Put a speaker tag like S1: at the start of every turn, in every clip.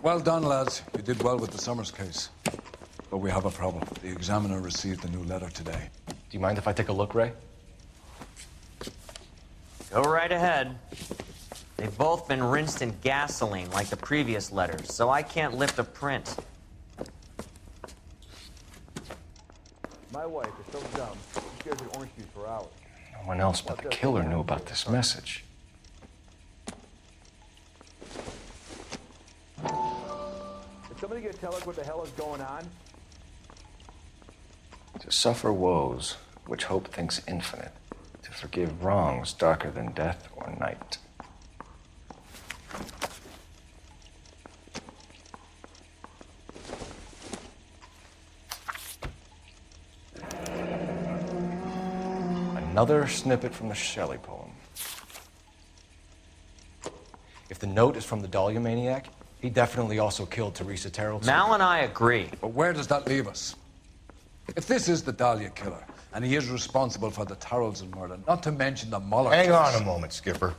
S1: Well done, lads. You did well with the Summers case. But we have a problem. The examiner received a new letter today.
S2: Do you mind if I take a look, Ray?
S3: Go right ahead. They've both been rinsed in gasoline like the previous letters, so I can't lift a print.
S4: My wife is so dumb, she stares at orange juice for hours.
S2: No one else but the killer knew about this message.
S4: Is somebody gonna tell us what the hell is going on?
S2: To suffer woes, which hope thinks infinite. To forgive wrongs darker than death or night. Another snippet from the Shelley poem. If the note is from the Dahlia maniac, he definitely also killed Teresa Terrell.
S3: Mal and I agree.
S1: But where does that leave us? If this is the Dahlia killer, and he is responsible for the Tarrells' murder, not to mention the Muller
S5: Hang
S1: case.
S5: on a moment, Skipper.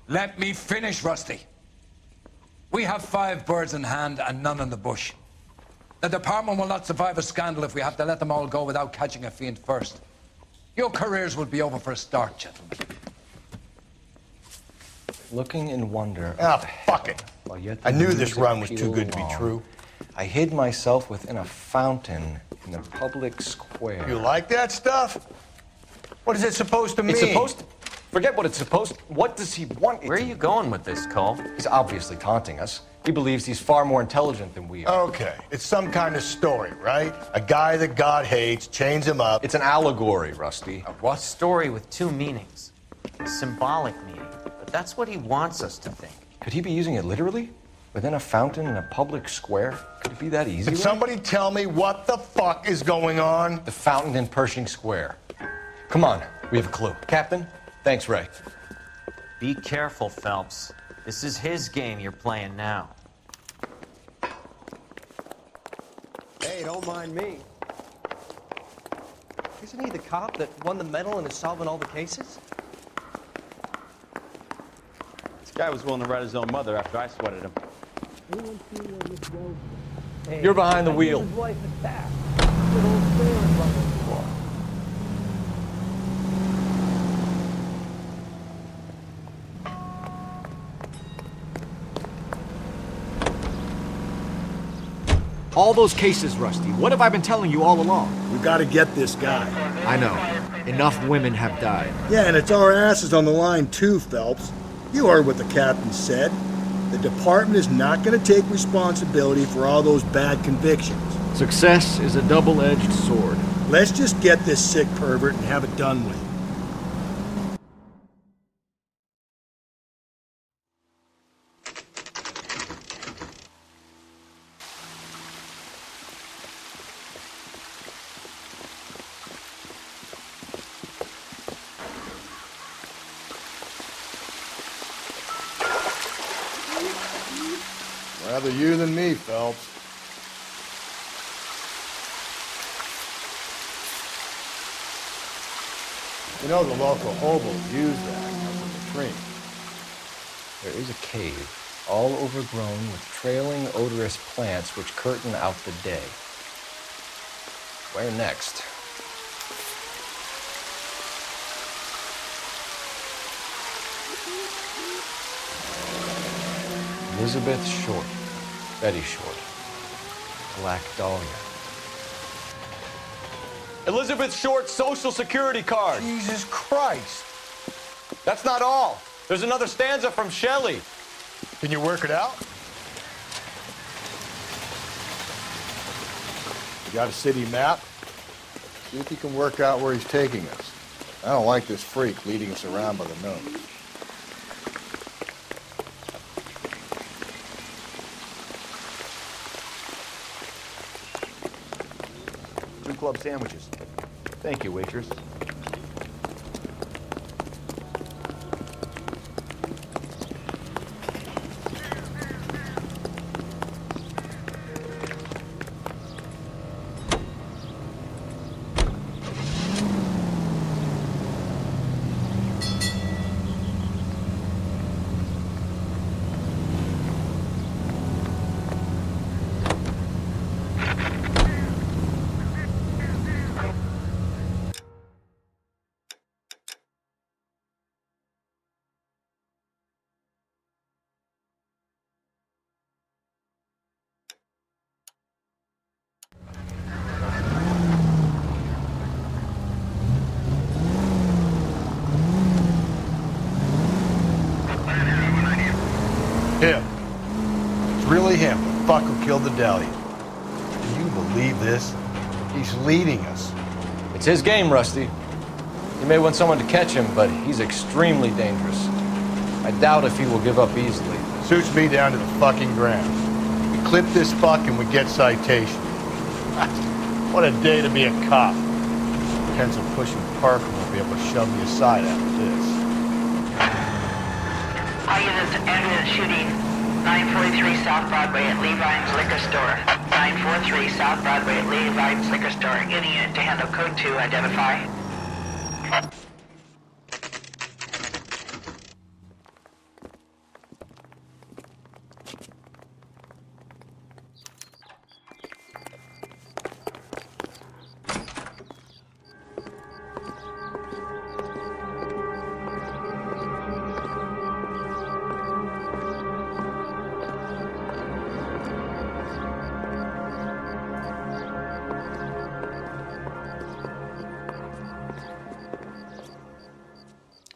S1: Let me finish, Rusty. We have 5 birds in hand and none in the bush. The department will not survive a scandal if we have to let them all go without catching a fiend first. Your careers will be over for a start, gentlemen.
S2: Looking in wonder.
S5: Ah, fuck it. I knew this run was too good to be true.
S2: I hid myself within a fountain in the public square.
S5: You like that stuff? What is it supposed to mean?
S2: It's supposed to... Forget what it's supposed to... What does he want it
S3: Where are
S2: to
S3: you
S2: mean?
S3: going with this, Cole?
S2: He's obviously taunting us. He believes he's far more intelligent than we are.
S5: Okay, it's some kind of story, right? A guy that God hates, chains him up.
S2: It's an allegory, Rusty.
S1: A what?
S3: Story with 2 meanings. A symbolic meaning. But that's what he wants us to think.
S2: Could he be using it literally? Within a fountain in a public square? Could it be that easy?
S5: Can somebody tell me what the fuck is going on?
S2: The fountain in Pershing Square. Come on, we have a clue. Captain, thanks, Ray.
S3: Be careful, Phelps. This is his game you're playing now.
S6: Hey, don't mind me. Isn't he the cop that won the medal and is solving all the cases?
S4: This guy was willing to write his own mother after I sweated him.
S6: Hey,
S2: You're behind the wheel.
S6: His wife is back. Good old sailor brother.
S7: All those cases, Rusty. What have I been telling you all along?
S8: We gotta get this guy.
S7: I know. Enough women have died.
S8: Yeah, and it's our asses on the line too, Phelps. You heard what the captain said. The department is not gonna take responsibility for all those bad convictions.
S7: Success is a double-edged sword.
S8: Let's just get this sick pervert and have it done with.
S5: Rather you than me, Phelps. You know the local hobos use that as a latrine.
S2: There is a cave, all overgrown with trailing odorous plants which curtain out the day. Where next? Elizabeth Short, Betty Short, Black Dahlia. Elizabeth Short's Social Security card.
S5: Jesus Christ.
S2: That's not all. There's another stanza from Shelley.
S5: Can you work it out? You got a city map? See if you can work out where he's taking us. I don't like this freak leading us around by the nose.
S4: Club sandwiches.
S2: Thank you, waitress.
S5: fuck who killed the deli. Do you believe this? He's leading us.
S2: It's his game, Rusty. He may want someone to catch him, but he's extremely dangerous. I doubt if he will give up easily.
S5: Suits me down to the fucking ground. We clip this fuck and we get citation. What a day to be a cop. Pencil pushing Parker won't be able to shove me aside after this.
S9: All units, ambulance shooting. 943 South Broadway at Levine's Liquor Store. 943 South Broadway at Levine's Liquor Store. Any unit to handle code 2, identify.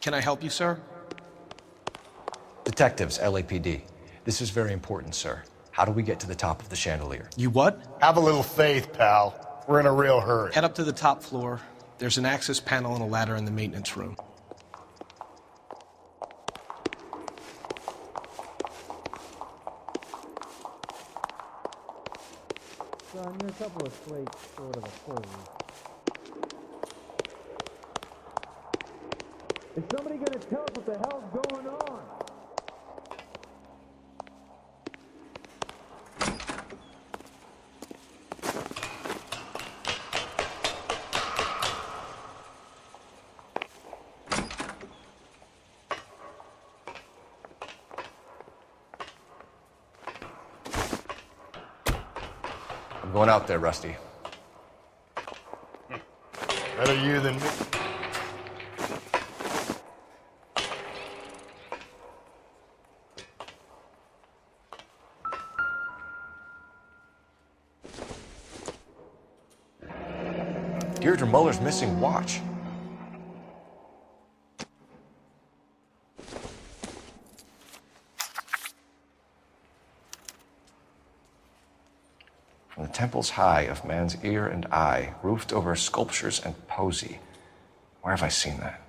S6: Can I help you, sir?
S2: Detectives, LAPD. This is very important, sir. How do we get to the top of the chandelier?
S6: You what?
S5: Have a little faith, pal. We're in a real hurry.
S6: Head up to the top floor. There's an access panel and a ladder in the maintenance room.
S4: Son, you're a couple of flakes short of a fool. Is somebody gonna tell us what the hell's going on?
S2: I'm going out there, Rusty.
S5: Better you than me.
S2: Deirdre Muller's missing watch. From the temples high of man's ear and eye, roofed over sculptures and poesy. Where have I seen that?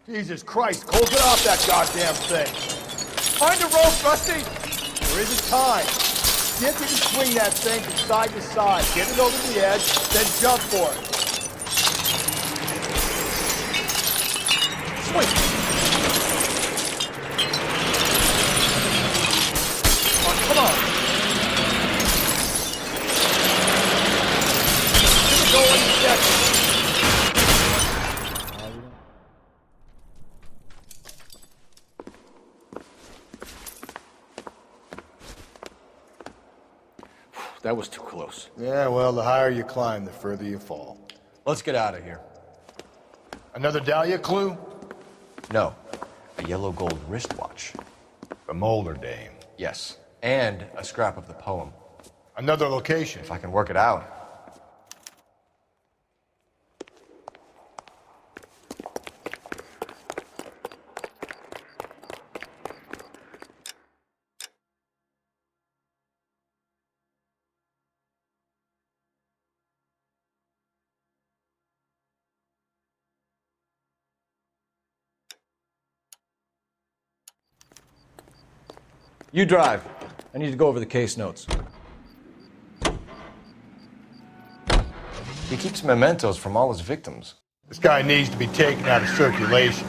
S5: Jesus Christ, Cole, get off that goddamn thing. Find a rope, Rusty. There isn't time. See if you can swing that thing from side to side. Get it over the edge, then jump for it. Swing. Come on. Give it go in a second.
S2: That was too close.
S5: Yeah, well, the higher you climb, the further you fall.
S2: Let's get out of here.
S5: Another Dahlia clue?
S2: No, a yellow gold wristwatch.
S5: The Molder Dame.
S2: Yes, and a scrap of the poem.
S5: Another location.
S2: If I can work it out. You drive. I need to go over the case notes. He keeps mementos from all his victims.
S5: This guy needs to be taken out of circulation.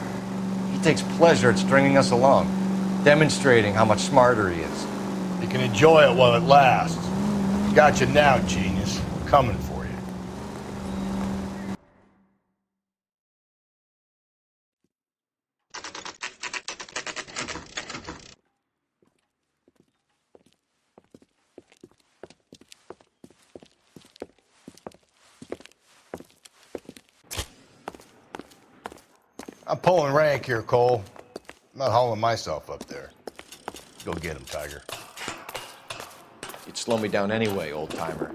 S2: He takes pleasure at stringing us along, demonstrating how much smarter he is.
S5: You can enjoy it while it lasts. Got you now, genius. I'm coming for you. I'm pulling rank here, Cole. I'm not hauling myself up there. Go get him, Tiger.
S2: You'd slow me down anyway, old-timer.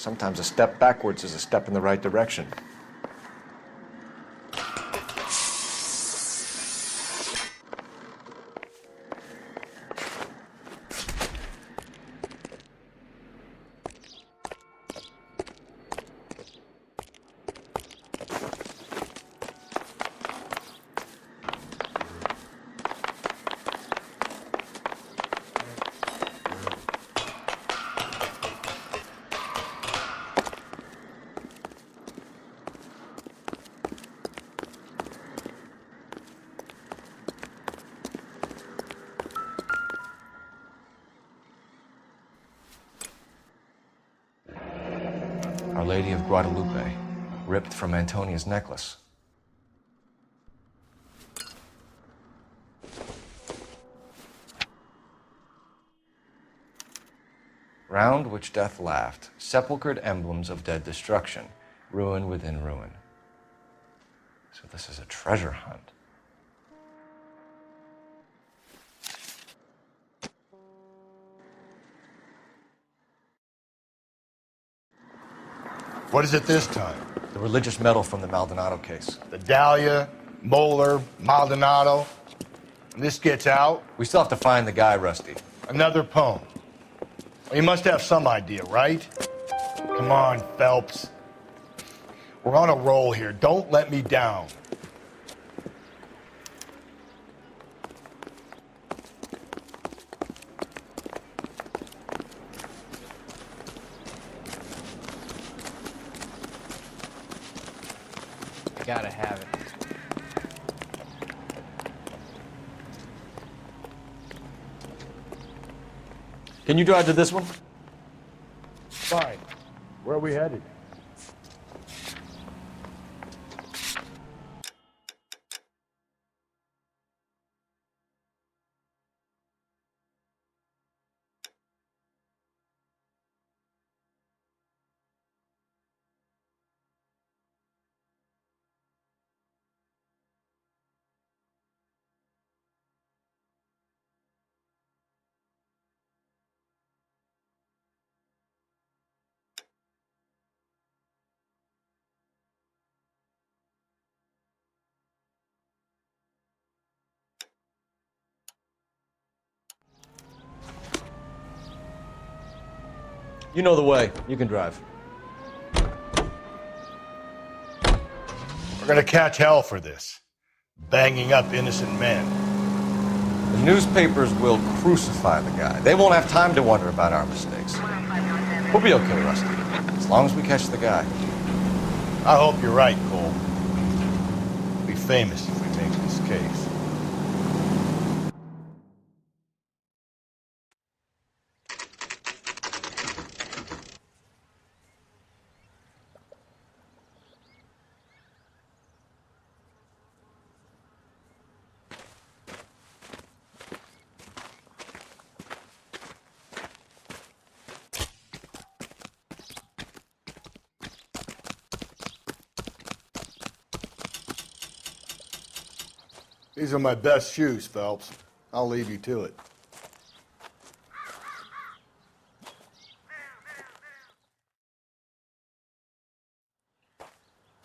S2: Sometimes a step backwards is a step in the right direction. Our Lady of Guadalupe, ripped from Antonia's necklace. Round which death laughed, sepulchred emblems of dead destruction, ruin within ruin. So this is a treasure hunt.
S5: What is it this time?
S2: The religious medal from the Maldonado case.
S5: The Dahlia, Moeller, Maldonado. When this gets out,
S2: We still have to find the guy, Rusty.
S5: another poem. Well, you must have some idea, right? Come on, Phelps. We're on a roll here. Don't let me down.
S6: Gotta have it.
S2: Can you drive to this one?
S5: Fine. Where are we headed?
S2: You know the way. You can drive.
S5: We're gonna catch hell for this. Banging up innocent men.
S2: The newspapers will crucify the guy. They won't have time to wonder about our mistakes. We'll be okay, Rusty. As long as we catch the guy.
S5: I hope you're right, Cole. We'll be famous if we make this case. These are my best shoes, Phelps. I'll leave you to it.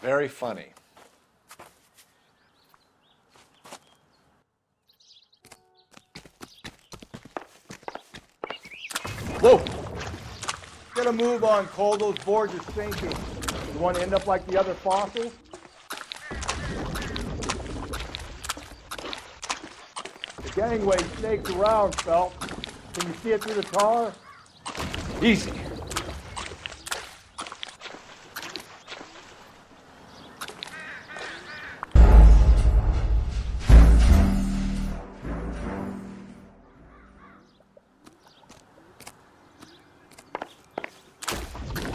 S2: Very funny. Whoa!
S5: Get a move on, Cole. Those boards are sinking. You want to end up like the other fossils? The gangway snakes around, Phelps. Can you see it through the tar?
S2: Easy.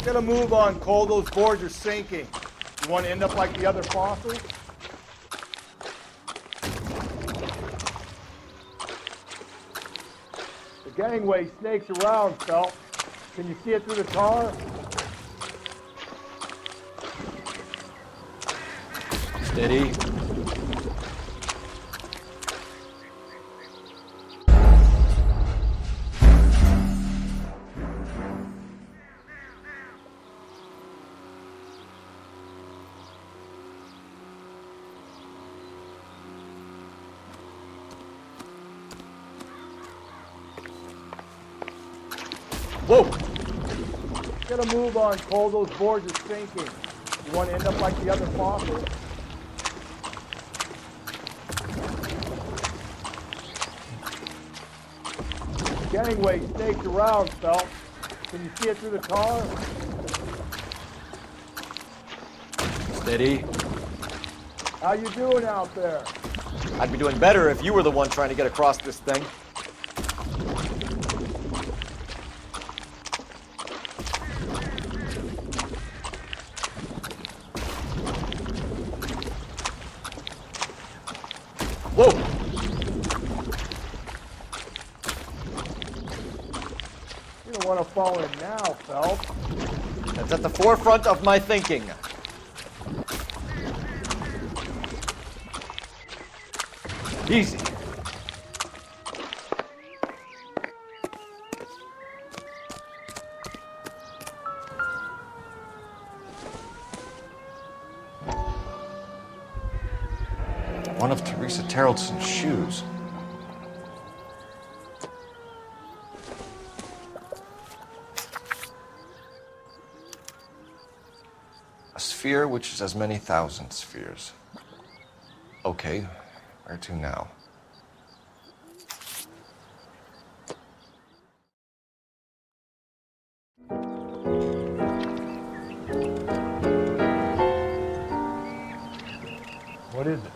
S5: Get a move on, Cole. Those boards are sinking. You want to end up like the other fossils? The gangway snakes around, Phelps. Can you see it through the tar?
S2: Steady.
S7: Whoa!
S5: Get a move on, Cole. Those boards are sinking. You want to end up like the other fossils? Gangway staked around, Phelps. Can you see it through the car?
S7: Steady.
S5: How you doing out there?
S7: I'd be doing better if you were the one trying to get across this thing. Whoa!
S5: You don't want to fall in now, Phelps.
S7: That's at the forefront of my thinking. Easy. One of Teresa Terreldson's shoes. A sphere which is as many thousand spheres. Okay, where to now?
S5: What is it?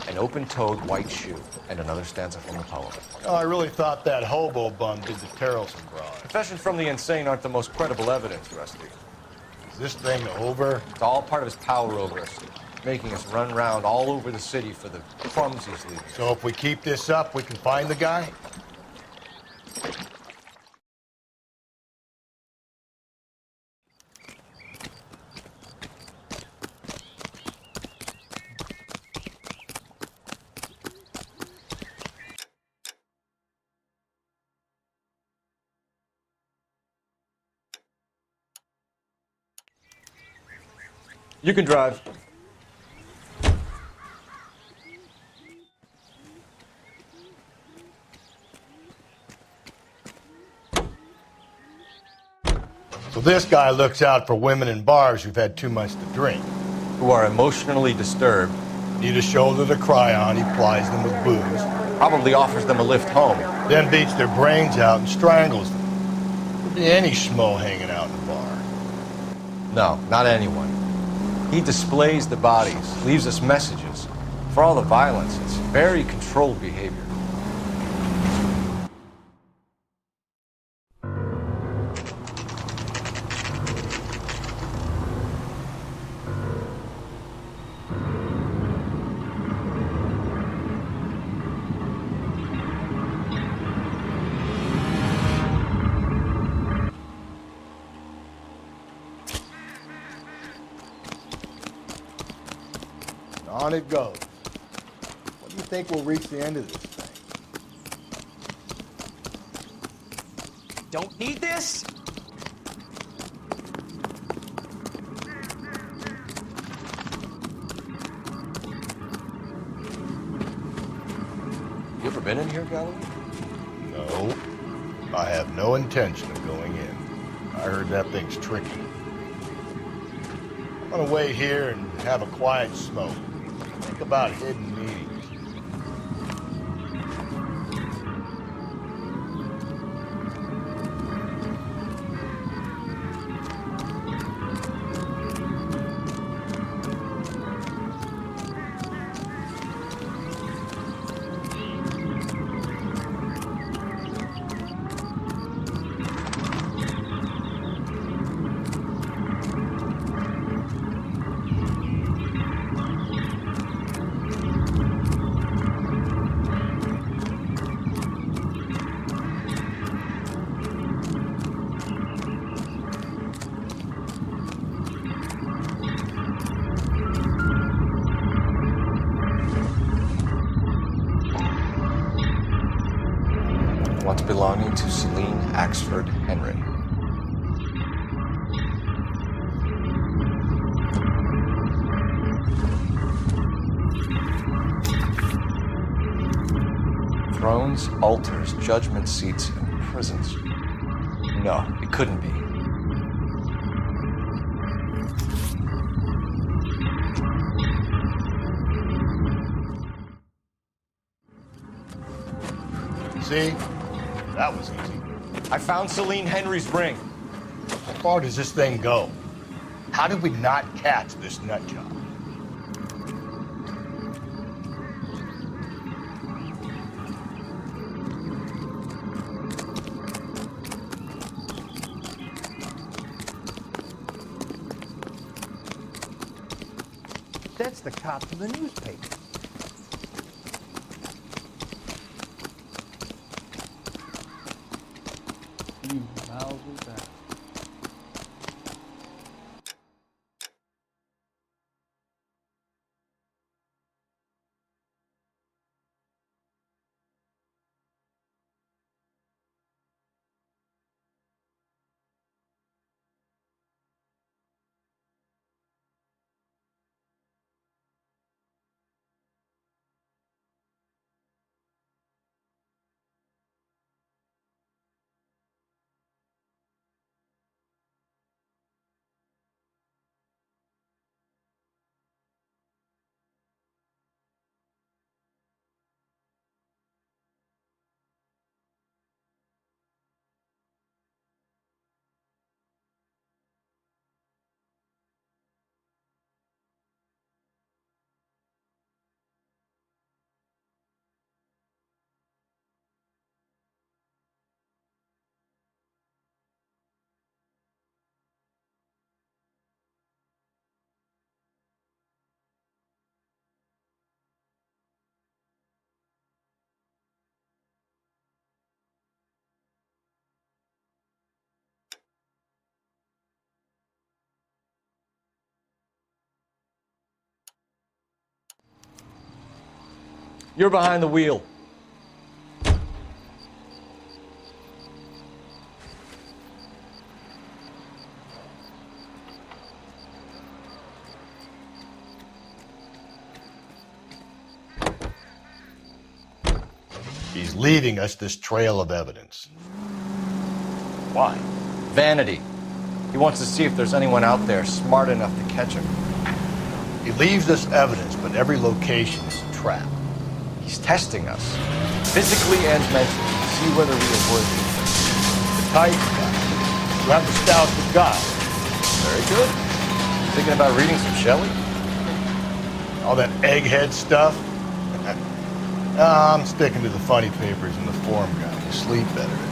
S2: An open-toed white shoe, and another stanza from the poem.
S5: Oh, I really thought that hobo bum did the Terrelson broad.
S2: Confessions from the insane aren't the most credible evidence, Rusty.
S5: Is this thing over?
S2: It's all part of his power over us, making us run around all over the city for the crumbs he's leaving.
S5: So if we keep this up, we can find the guy?
S7: You can drive.
S5: So this guy looks out for women in bars who've had too much to drink.
S2: Who are emotionally disturbed.
S5: Need a shoulder to cry on, he plies them with booze.
S2: Probably offers them a lift home.
S5: Then beats their brains out and strangles them. Could be any schmo hanging out in the bar.
S2: No, not anyone. He displays the bodies, leaves us messages. For all the violence, it's very controlled behavior.
S5: On it goes. What do you think will reach the end of this thing?
S6: Don't need this?
S2: You ever been in here, Galloway?
S5: No. I have no intention of going in. I heard that thing's tricky. I'm gonna wait here and have a quiet smoke. Think about hidden meetings.
S2: What's belonging to Celine Axford Henry. Thrones, altars, judgment seats, and prisons.
S7: No, it couldn't be.
S5: See? That was easy.
S7: I found Celine Henry's ring.
S5: How far does this thing go? How did we not catch this nut job?
S6: That's the cop from the newspaper. Wowzers out.
S2: You're behind the wheel.
S5: He's leaving us this trail of evidence. Why?
S2: Vanity. He wants to see if there's anyone out there smart enough to catch him.
S5: He leaves us evidence, but every location is a trap.
S2: He's testing us, physically and mentally, to see whether we are worthy.
S5: The type guy. You have the stoutest guy.
S2: Very good. Thinking about reading some Shelley?
S5: All that egghead stuff. I'm sticking to the funny papers and the form guy. You sleep better at night.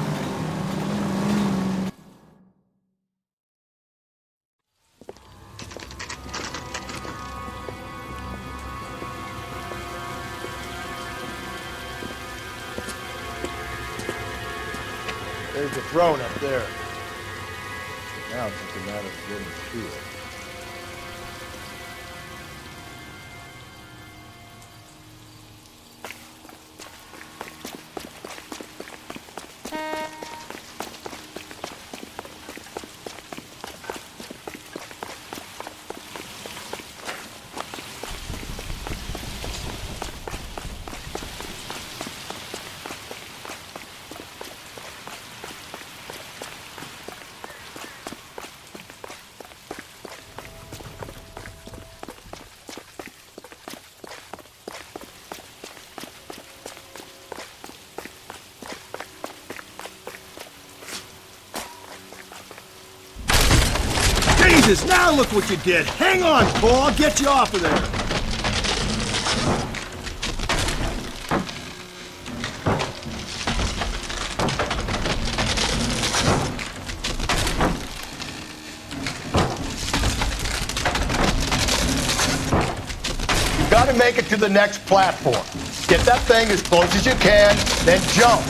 S5: There's the throne up there. Now it's just a matter of getting to it.
S8: Jesus, now look what you did. Hang on, Paul. I'll get you off of there.
S5: You gotta make it to the next platform. Get that thing as close as you can, then jump.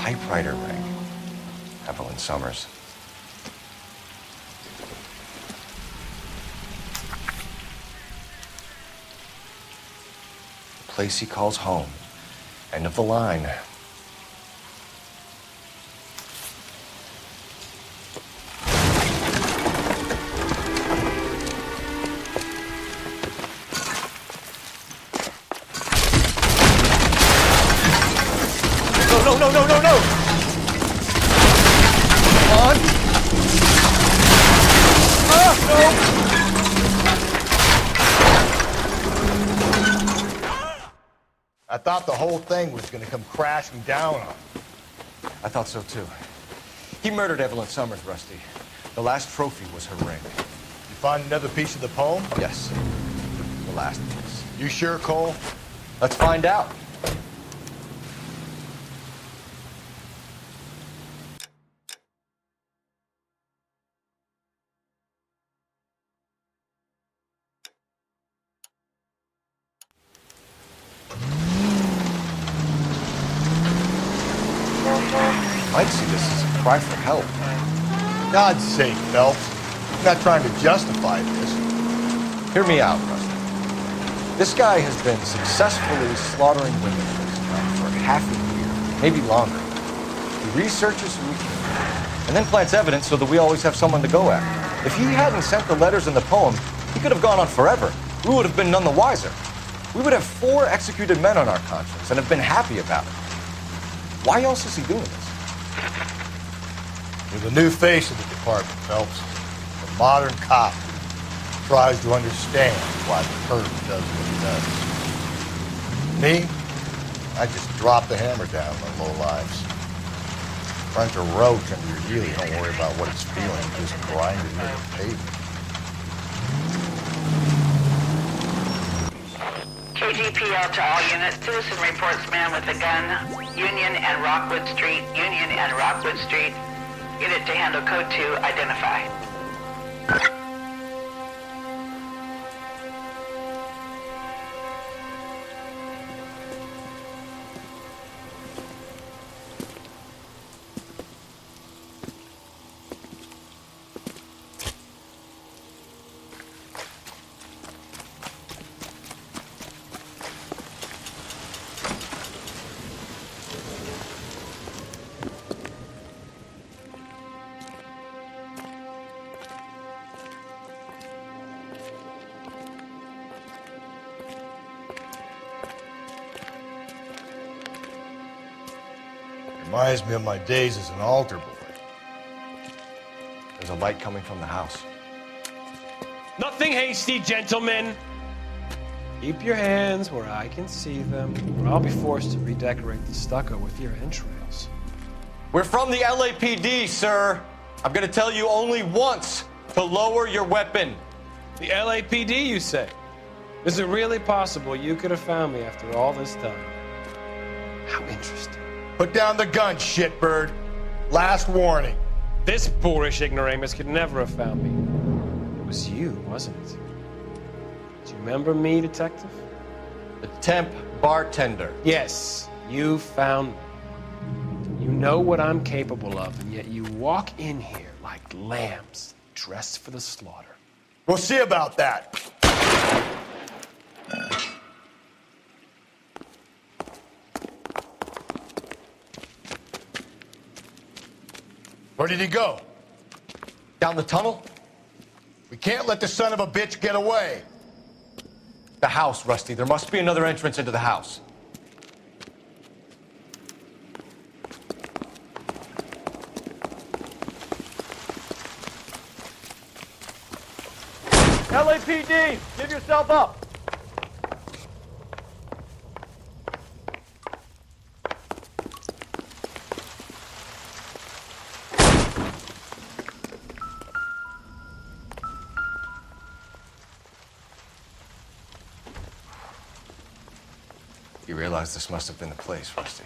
S7: Typewriter ring. Evelyn Summers. the place he calls home. End of the line.
S5: No! Come on! No! I thought the whole thing was gonna come crashing down on him.
S7: I thought so too. He murdered Evelyn Summers, Rusty. The last trophy was her ring.
S5: You find another piece of the poem?
S7: Yes. The last piece.
S5: You sure, Cole?
S7: Let's find out. Might see this as a cry for help.
S5: God's sake, Phelps. I'm not trying to justify this.
S7: Hear me out, Rusty. This guy has been successfully slaughtering women in this town for half a year, maybe longer. He researches who he can, and then plants evidence so that we always have someone to go after. If he hadn't sent the letters in the poem, he could have gone on forever. We would have been none the wiser. We would have 4 executed men on our conscience and have been happy about it. Why else is he doing this?
S5: You're the new face of the department, Phelps. The modern cop who tries to understand why the curtain does what it does. Me? I just drop the hammer down on the low lives. Runs a roach under your heel, you don't worry about what it's feeling, just grind it into the pavement.
S9: KGPL to all units. Citizen reports man with a gun. Union and Rockwood Street. Union and Rockwood Street. Unit to handle code 2. Identify.
S5: Reminds me of my days as an altar boy.
S7: There's a light coming from the house.
S10: Nothing hasty, gentlemen. Keep your hands where I can see them, or I'll be forced to redecorate the stucco with your entrails.
S7: We're from the LAPD, sir. I'm gonna tell you only once to lower your weapon.
S10: The LAPD, you say? Is it really possible you could have found me after all this time? How interesting.
S5: Put down the gun, shitbird. Last warning.
S10: This boorish ignoramus could never have found me. It was you, wasn't it? Do you remember me, detective?
S7: The temp bartender.
S10: Yes, you found me. You know what I'm capable of, and yet you walk in here like lambs dressed for the slaughter.
S5: We'll see about that. Where did he go?
S7: Down the tunnel?
S5: We can't let the son of a bitch get away.
S7: The house, Rusty. There must be another entrance into the house.
S4: LAPD, give yourself up.
S7: You realize this must have been the place, Rusty.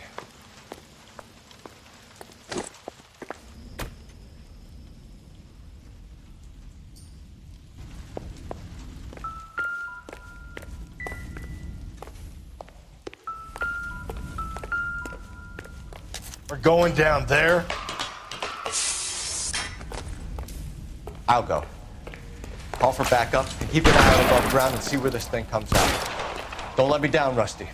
S5: We're going down there.
S7: I'll go. Call for backup and keep an eye out above ground and see where this thing comes out. Don't let me down, Rusty.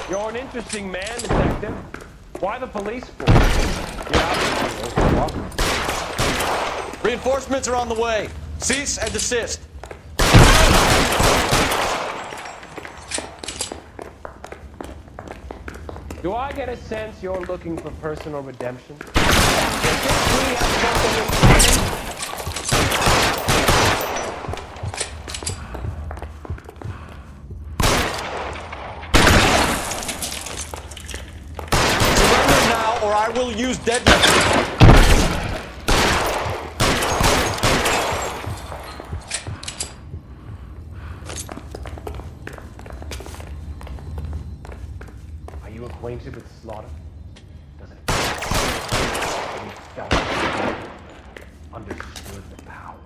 S10: You're an interesting man, Detective. Why the police force?
S11: Reinforcements are on the way. Cease and desist.
S10: Do I get a sense you're looking for personal redemption? We have something in common?
S11: Surrender now, or I will use deadness.
S10: Acquainted with slaughter? Doesn't it? You felt it. Understood the power.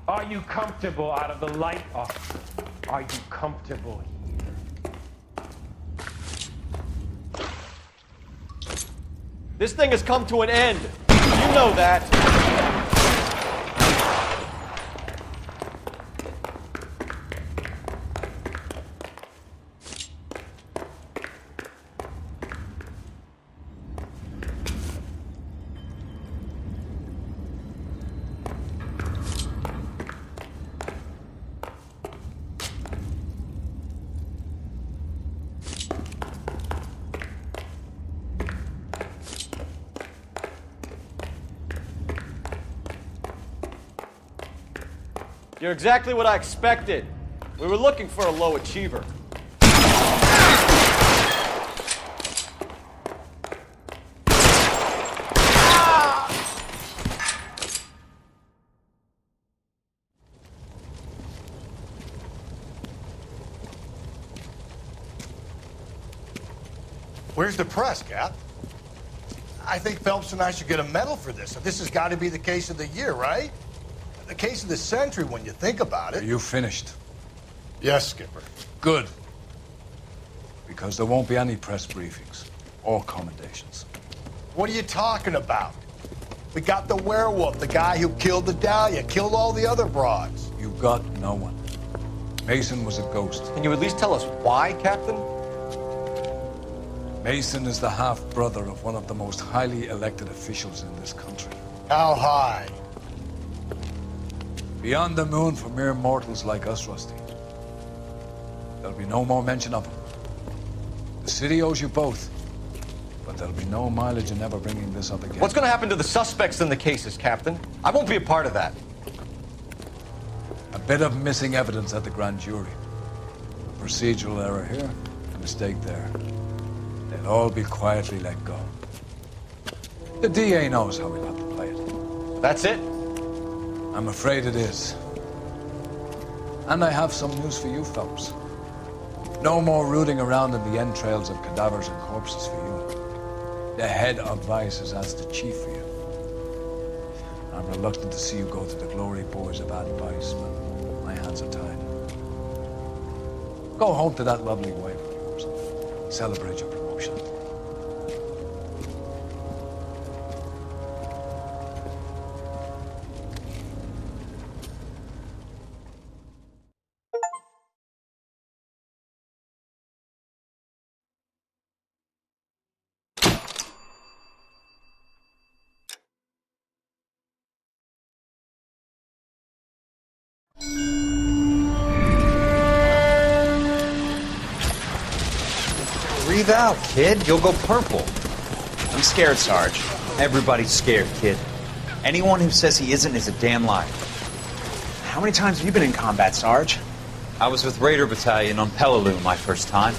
S10: Are you comfortable out of the light, officer? Are you comfortable here?
S11: This thing has come to an end. You know that. You're exactly what I expected. We were looking for a low achiever.
S5: Where's the press, Cap? I think Phelps and I should get a medal for this. This has got to be the case of the year, right? The case of the century when you think about it.
S1: Are you finished?
S5: Yes, Skipper.
S1: Good. Because there won't be any press briefings or commendations.
S5: What are you talking about? We got the werewolf, the guy who killed the Dahlia, killed all the other broads.
S1: You got no one. Mason was a ghost.
S7: Can you at least tell us why, Captain?
S1: Mason is the half-brother of one of the most highly elected officials in this country.
S5: How high?
S1: Beyond the moon for mere mortals like us, Rusty. There'll be no more mention of him. The city owes you both, but there'll be no mileage in ever bringing this up again.
S7: What's going to happen to the suspects in the cases, Captain? I won't be a part of that.
S1: A bit of missing evidence at the grand jury. A procedural error here, a mistake there. They'll all be quietly let go. The DA knows how we'll have to play it.
S7: That's it?
S1: I'm afraid it is. And I have some news for you, Phelps. No more rooting around in the entrails of cadavers and corpses for you. The head of Vice has asked the chief for you. I'm reluctant to see you go to the glory boys of advice, but my hands are tied. Go home to that lovely wife of yours. Celebrate your promotion.
S12: Breathe out, kid. You'll go purple. I'm scared, Sarge. Everybody's scared, kid. Anyone who says he isn't is a damn liar. How many times have you been in combat, Sarge? I was with Raider Battalion on Peleliu my first time.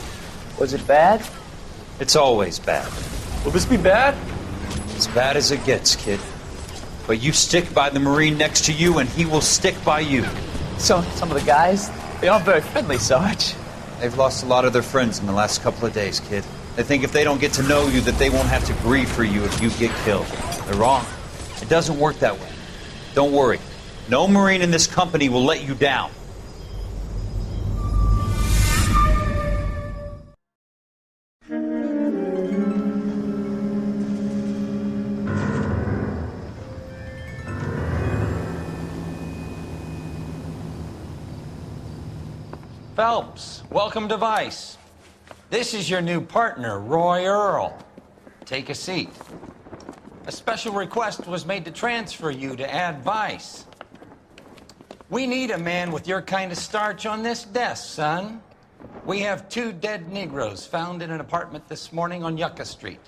S6: Was it bad?
S12: It's always bad.
S10: Will this be bad?
S12: As bad as it gets, kid. But you stick by the Marine next to you, and he will stick by you.
S6: So, some of the guys, they aren't very friendly, Sarge.
S12: They've lost a lot of their friends in the last couple of days, kid. They think if they don't get to know you, that they won't have to grieve for you if you get killed. They're wrong. It doesn't work that way. Don't worry. No Marine in this company will let you down.
S13: Phelps, welcome to Vice. This is your new partner, Roy Earl. Take a seat. A special request was made to transfer you to Ad Vice. We need a man with your kind of starch on this desk, son. We have 2 dead Negroes found in an apartment this morning on Yucca Street.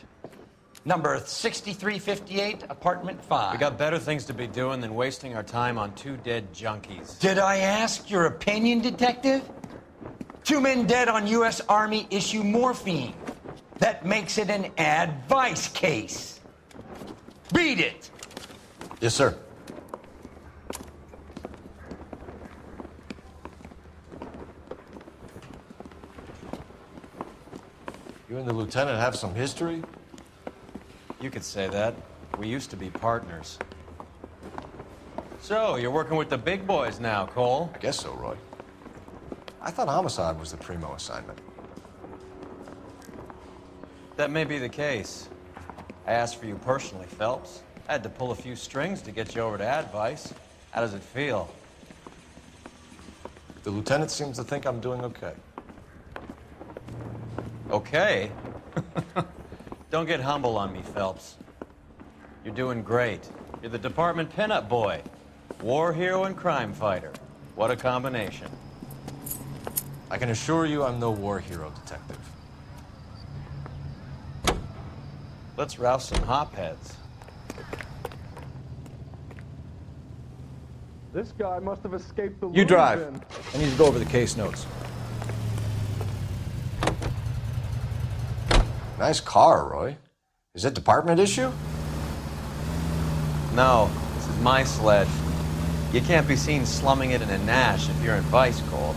S13: Number 6358, apartment 5.
S3: We got better things to be doing than wasting our time on 2 dead junkies.
S13: Did I ask your opinion, detective? 2 men dead on U.S. Army issue morphine. That makes it an Ad Vice case. Read it.
S7: Yes, sir. You and the lieutenant have some history?
S3: You could say that. We used to be partners. So, you're working with the big boys now, Cole?
S7: I guess so, Roy. I thought homicide was the primo assignment.
S3: That may be the case. I asked for you personally, Phelps. I had to pull a few strings to get you over to Ad Vice. How does it feel?
S7: The lieutenant seems to think I'm doing okay.
S3: Okay? Don't get humble on me, Phelps. You're doing great. You're the department pinup boy. War hero and crime fighter. What a combination.
S7: I can assure you I'm no war hero, detective.
S3: Let's rouse some hopheads.
S5: This guy must have escaped the
S2: You drive.
S5: bin.
S2: I need to go over the case notes.
S7: Nice car, Roy. Is it department issue?
S3: No, this is my sled. You can't be seen slumming it in a Nash if you're in Vice, Cole.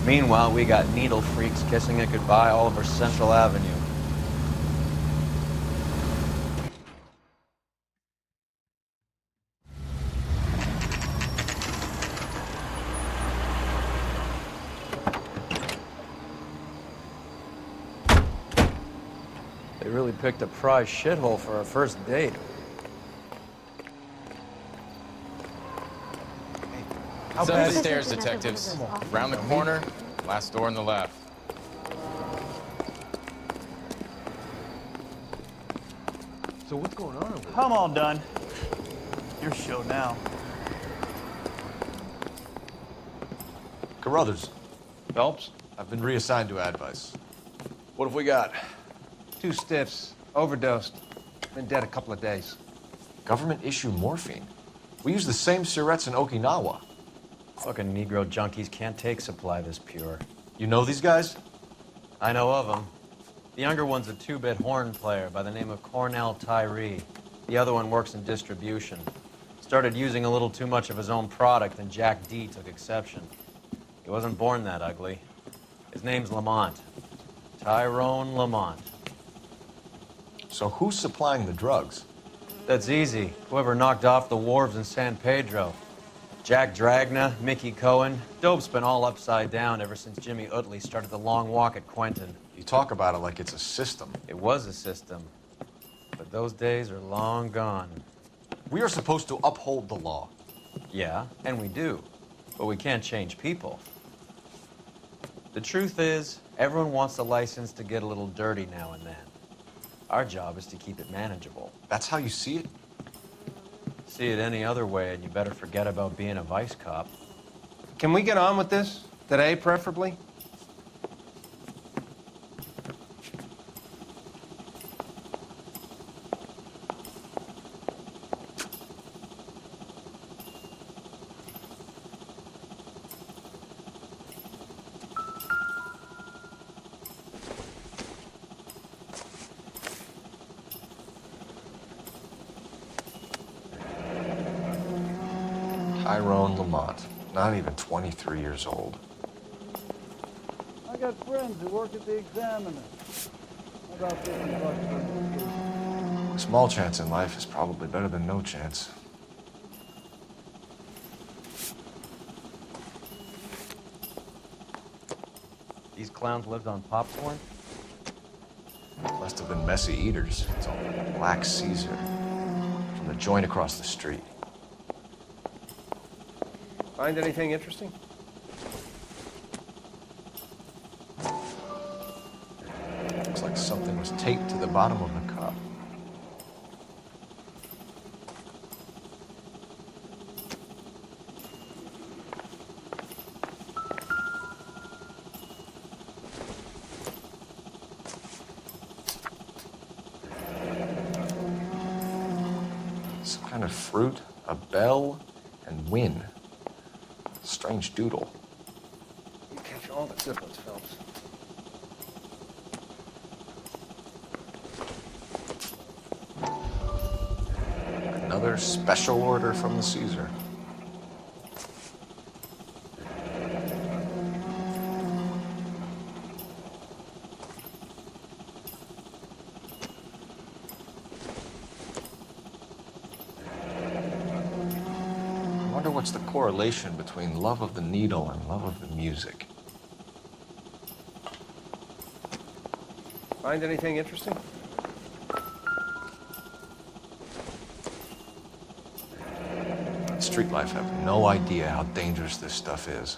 S3: Meanwhile, we got needle freaks kissing it goodbye all over Central Avenue. They really picked a prize shithole for our first date.
S14: It's up the stairs, detectives. Round the corner, last door on the left.
S6: So what's going on over there?
S15: I'm all done. Your show now.
S7: Carruthers,
S10: Phelps?
S7: I've been reassigned to Ad Vice.
S10: What have we got?
S2: 2 stiffs, overdosed, been dead a couple of days.
S7: Government issue morphine. We use the same syrettes in Okinawa.
S3: Fucking Negro junkies can't take supply this pure.
S7: You know these guys?
S3: I know of them. The younger one's a 2-bit horn player by the name of Cornell Tyree. The other one works in distribution. Started using a little too much of his own product, and Jack D took exception. He wasn't born that ugly. His name's Lamont. Tyrone Lamont.
S7: So who's supplying the drugs?
S3: That's easy. Whoever knocked off the wharves in San Pedro. Jack Dragna, Mickey Cohen. Dope's been all upside down ever since Jimmy Utley started the long walk at Quentin.
S7: You talk about it like it's a system.
S3: It was a system. But those days are long gone.
S7: We are supposed to uphold the law.
S3: Yeah, and we do. But we can't change people. The truth is, everyone wants a license to get a little dirty now and then. Our job is to keep it manageable.
S7: That's how you see it?
S3: See it any other way, and you better forget about being a vice cop.
S2: Can we get on with this? Today, preferably?
S7: Tyrone Lamont, not even 23 years old.
S15: I got friends who work at the Examiner. How about $50 for
S7: Small chance in life is probably better than no chance.
S3: These clowns lived on popcorn?
S7: Must have been messy eaters. It's all Black Caesar from the joint across the street.
S2: Find anything interesting?
S7: something was taped to the bottom of the cup. Some kind of fruit, a bell, and win. Strange doodle.
S6: You catch all the good ones, Phelps.
S7: Another special order from the Caesar. I wonder what's the correlation between love of the needle and love of the music.
S6: Find anything interesting?
S7: Street life have no idea how dangerous this stuff is.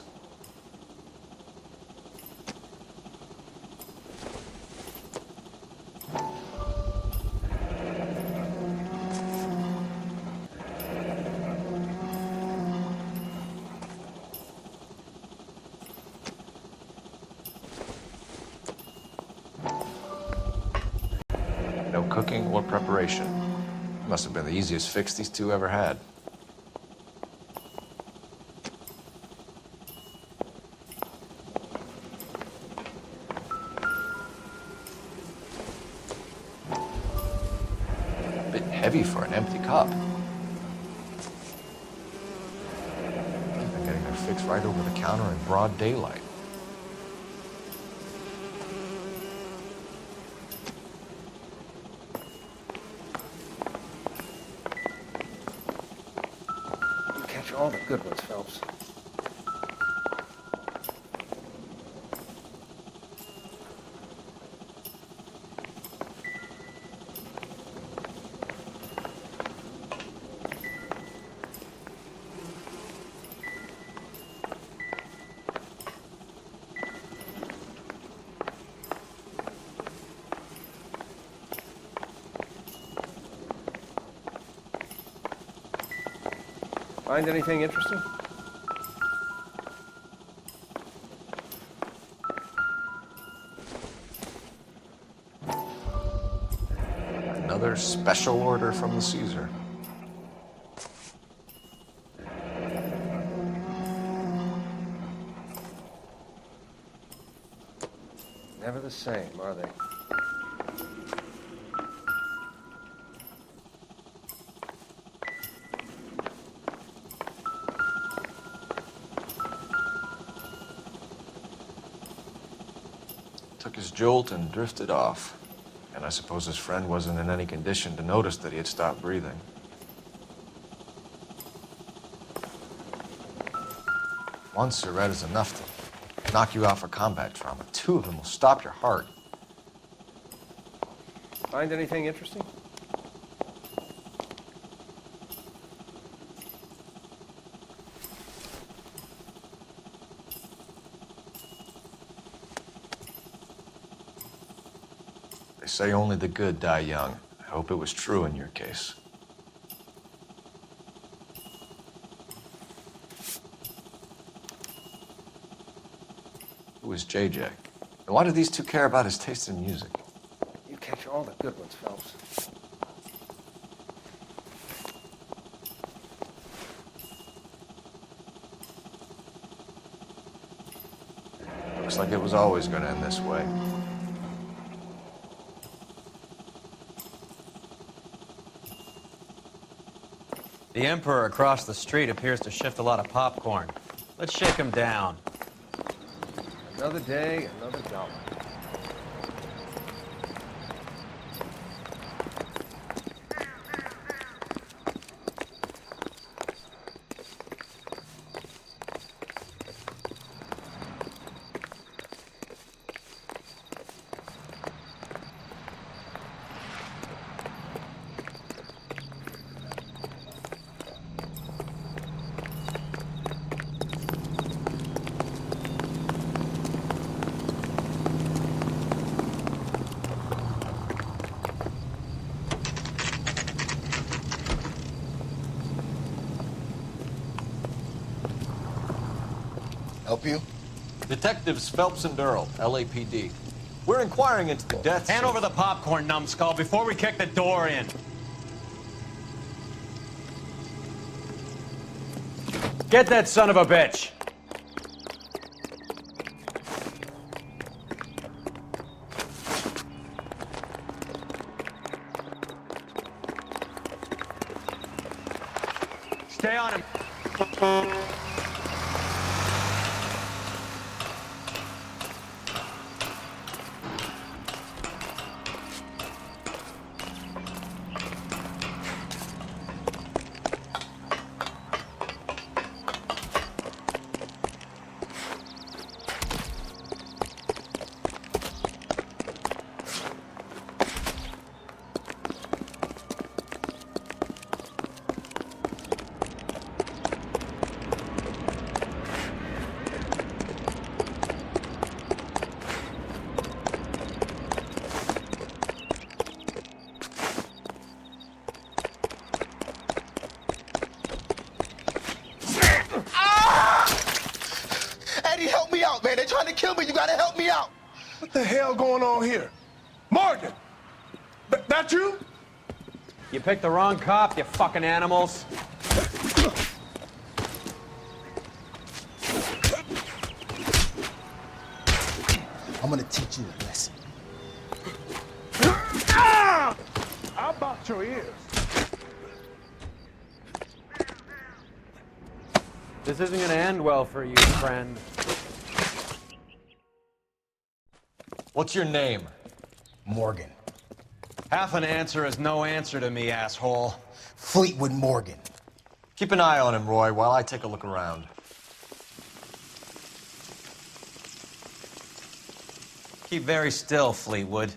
S7: No cooking or preparation. Must have been the easiest fix these two ever had. Heavy for an empty cup. They're getting their fix right over the counter in broad daylight.
S6: You catch all the good ones, Phelps. Find anything interesting?
S7: Another special order from the Caesar.
S6: Never the same, are they?
S7: Took his jolt and drifted off. And I suppose his friend wasn't in any condition to notice that he had stopped breathing. One cigarette is enough to knock you out for combat trauma. Two of them will stop your heart.
S6: Find anything interesting?
S7: They say only the good die young. I hope it was true in your case. Who is JJ? And why do these two care about his taste in music?
S6: You catch all the good ones, Phelps.
S7: Looks like it was always going to end this way.
S3: The Emperor across the street appears to shift a lot of popcorn. Let's shake him down.
S6: Another day, another dollar.
S7: Help you?
S2: Detectives Phelps and Earl, LAPD. We're inquiring into the deaths.
S3: Hand over the popcorn, numbskull, before we kick the door in. Get that son of a bitch! Stay on him.
S5: Man, they're trying to kill me. You gotta help me out. What the hell going on here? Morgan! That you?
S3: You picked the wrong cop, you fucking animals.
S5: I'm gonna teach you a lesson. How about your ears?
S3: This isn't gonna end well for you, friend.
S2: What's your name?
S5: Morgan.
S3: Half an answer is no answer to me, asshole.
S5: Fleetwood Morgan.
S2: Keep an eye on him, Roy, while I take a look around.
S3: Keep very still, Fleetwood.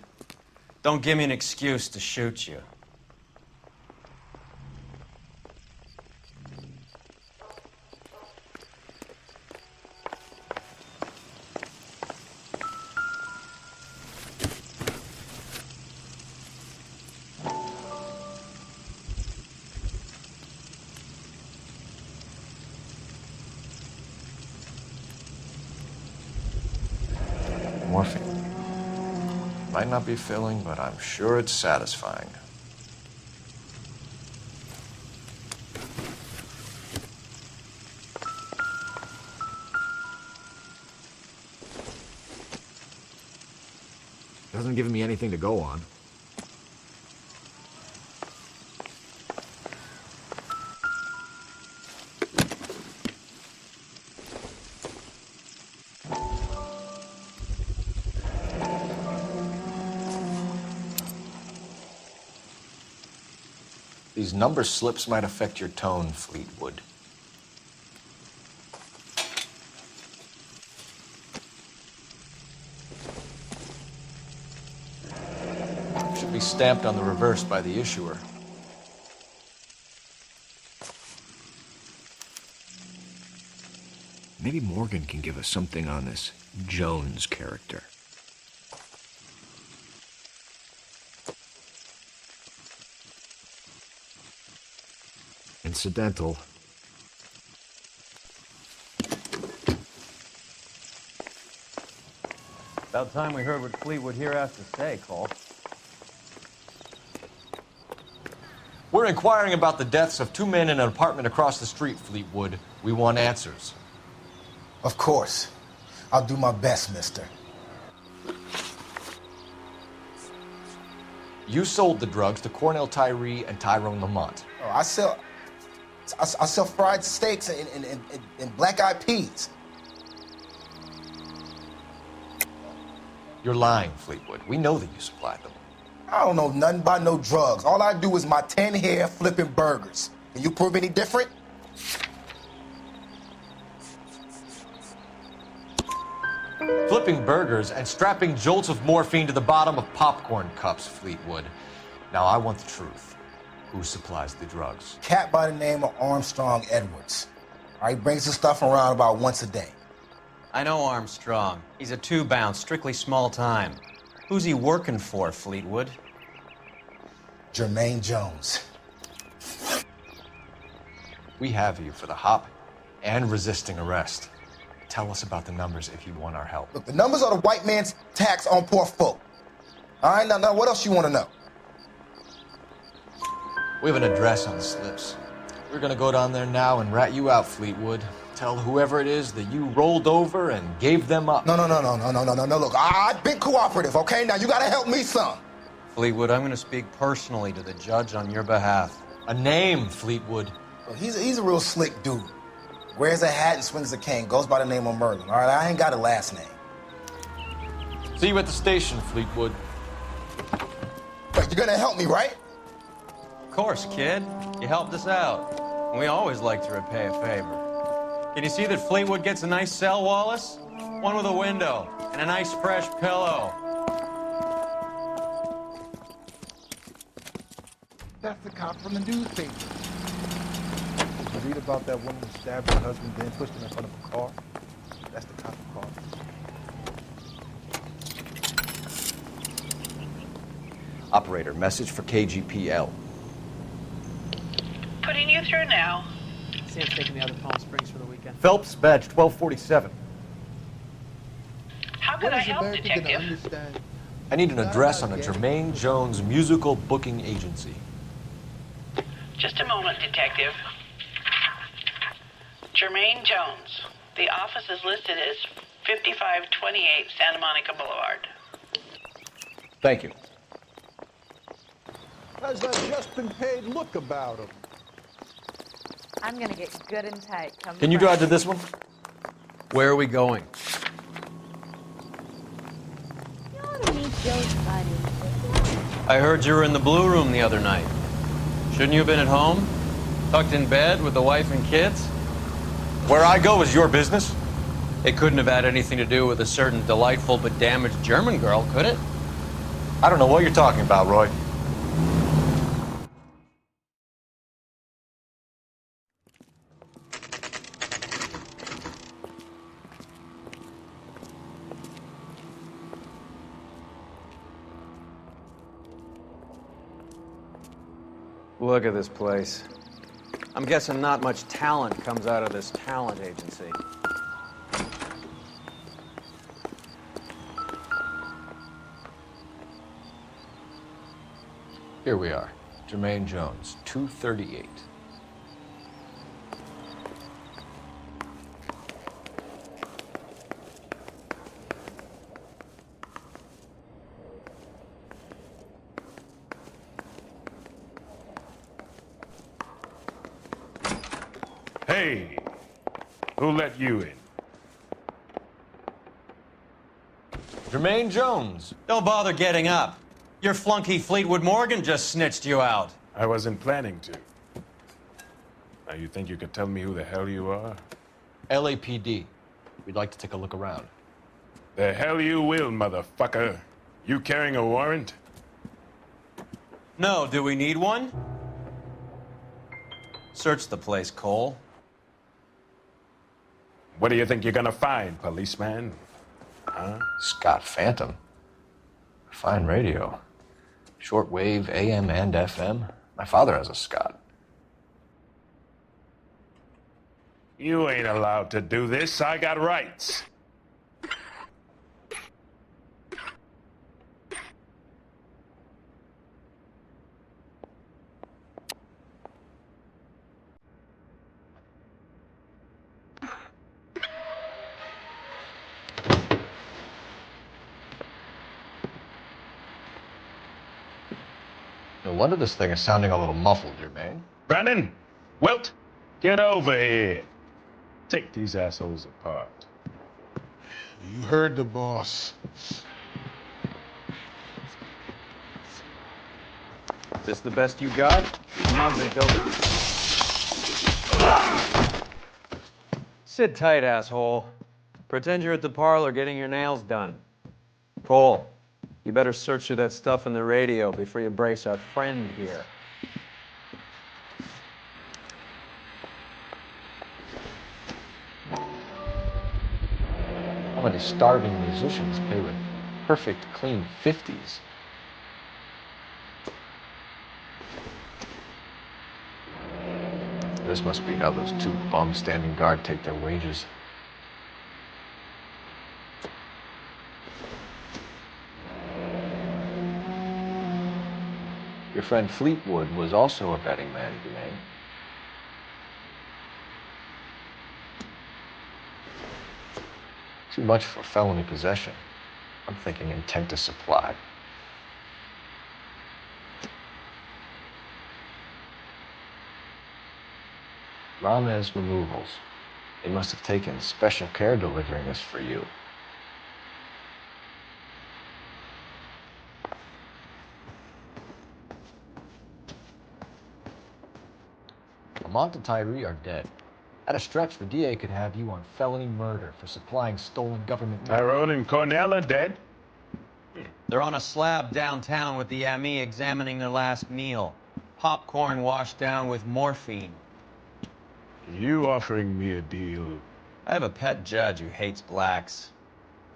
S3: Don't give me an excuse to shoot you.
S2: Morphine. Might not be filling, but I'm sure it's satisfying.
S7: Doesn't give me anything to go on.
S2: These number slips might affect your tone, Fleetwood. Should be stamped on the reverse by the issuer.
S7: Maybe Morgan can give us something on this Jones character. Incidental.
S3: About time we heard what Fleetwood here has to say, Cole.
S2: We're inquiring about the deaths of 2 men in an apartment across the street, Fleetwood. We want answers.
S5: Of course. I'll do my best, mister.
S2: You sold the drugs to Cornell Tyree and Tyrone Lamont.
S5: Oh, I sell fried steaks and black-eyed peas.
S2: You're lying, Fleetwood. We know that you supplied them.
S5: I don't know nothing about no drugs. All I do is my 10 hair flipping burgers. Can you prove any different?
S2: Flipping burgers and strapping jolts of morphine to the bottom of popcorn cups, Fleetwood. Now, I want the truth. Who supplies the drugs?
S5: Cat by the name of Armstrong Edwards. All right, brings the stuff around about once a day.
S3: I know Armstrong. He's a two-bounce, strictly small time. Who's he working for, Fleetwood?
S5: Jermaine Jones.
S2: We have you for the hop and resisting arrest.
S7: tell us about the numbers if you want our help.
S16: Look, the numbers are the white man's tax on poor folk. All right, now what else you want to know?
S7: We have an address on the slips. We're gonna go down there now and rat you out, Fleetwood. Tell whoever it is that you rolled over and gave them up.
S16: No. Look, I've been cooperative, okay? Now you gotta help me some.
S3: Fleetwood, I'm going to speak personally to the judge on your behalf.
S7: A name, Fleetwood.
S16: Look, he's a real slick dude. Wears a hat and swings a cane. Goes by the name of Merlin. All right, I ain't got a last name.
S7: See you at the station, Fleetwood.
S16: Wait, you're gonna help me, right?
S3: Of course, kid. You helped us out. We always like to repay a favor. Can you see that Fleetwood gets a nice cell, Wallace? One with a window and a nice fresh pillow.
S5: That's the cop from the newspaper. Did you read about that woman who stabbed her husband, then pushed him in front of a car? That's the cop who called.
S2: Operator, message for KGPL.
S9: Putting you through now.
S6: Sam's taking me out of Palm Springs for the weekend.
S2: Phelps, badge 1247.
S9: How can I help, Detective?
S7: I need an address on a Jermaine Jones musical booking agency.
S9: Just a moment, Detective. Jermaine Jones. The office is listed as 5528 Santa Monica Boulevard.
S2: Thank you.
S15: How's that just been paid look about him?
S17: I'm gonna get good and tight. Come
S2: Can you drive to this one?
S3: Where are we going?
S17: You ought to meet Joe's buddy.
S3: I heard you were in the Blue Room the other night. Shouldn't you have been at home? Tucked in bed with the wife and kids?
S7: Where I go is your business?
S3: It couldn't have had anything to do with a certain delightful but damaged German girl, could it?
S7: I don't know what you're talking about, Roy.
S3: Look at this place. I'm guessing not much talent comes out of this talent agency.
S7: Here we are. Jermaine Jones, 238.
S18: Hey, who let you in?
S7: Jermaine Jones.
S3: Don't bother getting up. Your flunky Fleetwood Morgan just snitched you out.
S18: I wasn't planning to. Now you think you could tell me who the hell you are?
S7: LAPD. We'd like to take a look around.
S18: The hell you will, motherfucker. You carrying a warrant?
S3: No, do we need one? Search the place, Cole.
S18: What do you think you're gonna find, policeman? Huh?
S7: Scott Phantom. Fine radio. Shortwave, AM and FM. My father has a Scott.
S18: You ain't allowed to do this. I got rights.
S7: No wonder this thing is sounding a little muffled, Jermaine.
S18: Brandon, Wilt, get over here. Take these assholes apart.
S15: You heard the boss.
S3: Is this the best you got? Sit tight, asshole. Pretend you're at the parlor getting your nails done. Cole, you better search through that stuff in the radio before you brace our friend here.
S7: How many starving musicians pay with perfect, clean 50s? This must be how those two bums standing guard take their wages.
S2: friend Fleetwood was also a betting man, Jermaine. Too much for felony possession. I'm thinking intent to supply. Ramez Removals. They must have taken special care delivering this for you. Lamont and Tyree are dead. At a stretch, the DA could have you on felony murder for supplying stolen government...
S18: Tyrone and Cornell are dead?
S3: They're on a slab downtown with the ME examining their last meal. Popcorn washed down with morphine.
S18: You offering me a deal?
S3: I have a pet judge who hates blacks.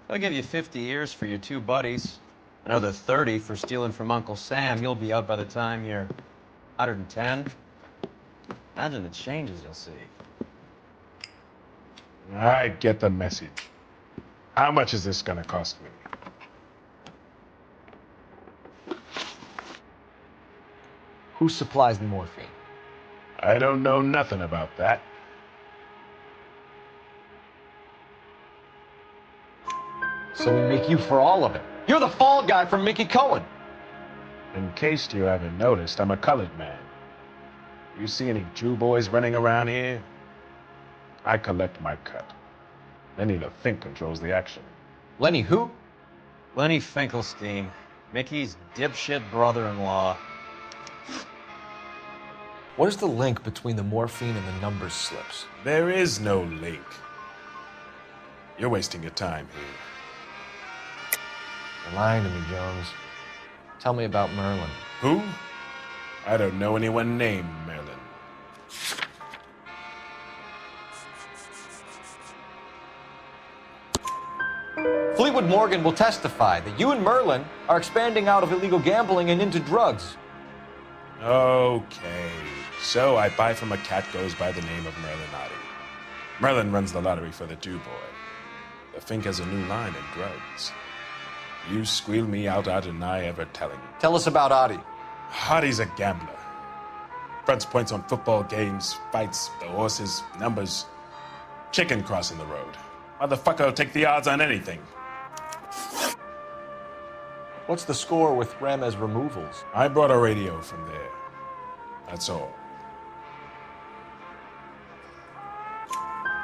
S3: He'll give you 50 years for your two buddies. Another 30 for stealing from Uncle Sam. You'll be out by the time you're 110. Imagine the changes you'll see.
S18: I get the message. How much is this gonna cost me?
S2: Who supplies the morphine?
S18: I don't know nothing about that.
S2: So we make you for all of it. You're the fall guy from Mickey Cohen.
S18: In case you haven't noticed, I'm a colored man. You see any Jew boys running around here? I collect my cut. Lenny the Fink controls the action.
S2: Lenny who?
S3: Lenny Finkelstein, Mickey's dipshit brother-in-law.
S2: What is the link between the morphine and the numbers slips?
S18: There is no link. You're wasting your time here.
S2: You're lying to me, Jones. Tell me about Merlin.
S18: Who? I don't know anyone named Merlin.
S2: Fleetwood Morgan will testify that you and Merlin are expanding out of illegal gambling and into drugs.
S18: Okay. So I buy from a cat goes by the name of Merlinotti. Merlin runs the lottery for the two-boy. The Fink has a new line in drugs. You squeal me out, I deny ever telling you.
S2: Tell us about Adi.
S18: Adi's a gambler. Fronts points on football games, fights, the horses, numbers. Chicken crossing the road. Motherfucker will take the odds on anything.
S2: What's the score with Ramez Removals?
S18: I brought a radio from there. That's all.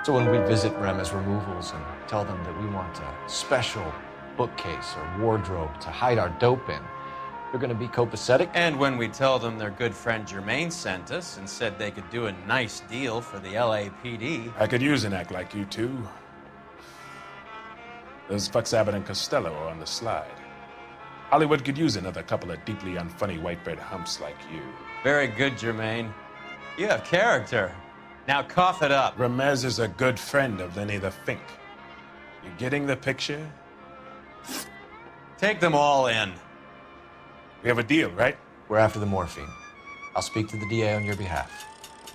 S2: So when we visit Ramez Removals and tell them that we want a special bookcase or wardrobe to hide our dope in, they're going to be copacetic?
S3: And when we tell them their good friend Jermaine sent us and said they could do a nice deal for the LAPD.
S18: I could use an act like you two. Those fucks Abbott and Costello are on the slide. Hollywood could use another couple of deeply unfunny white bread humps like you.
S3: Very good, Jermaine. You have character. Now cough it up.
S18: Ramez is a good friend of Lenny the Fink. You getting the picture?
S3: Take them all in.
S18: We have a deal, right?
S2: We're after the morphine. I'll speak to the DA on your behalf.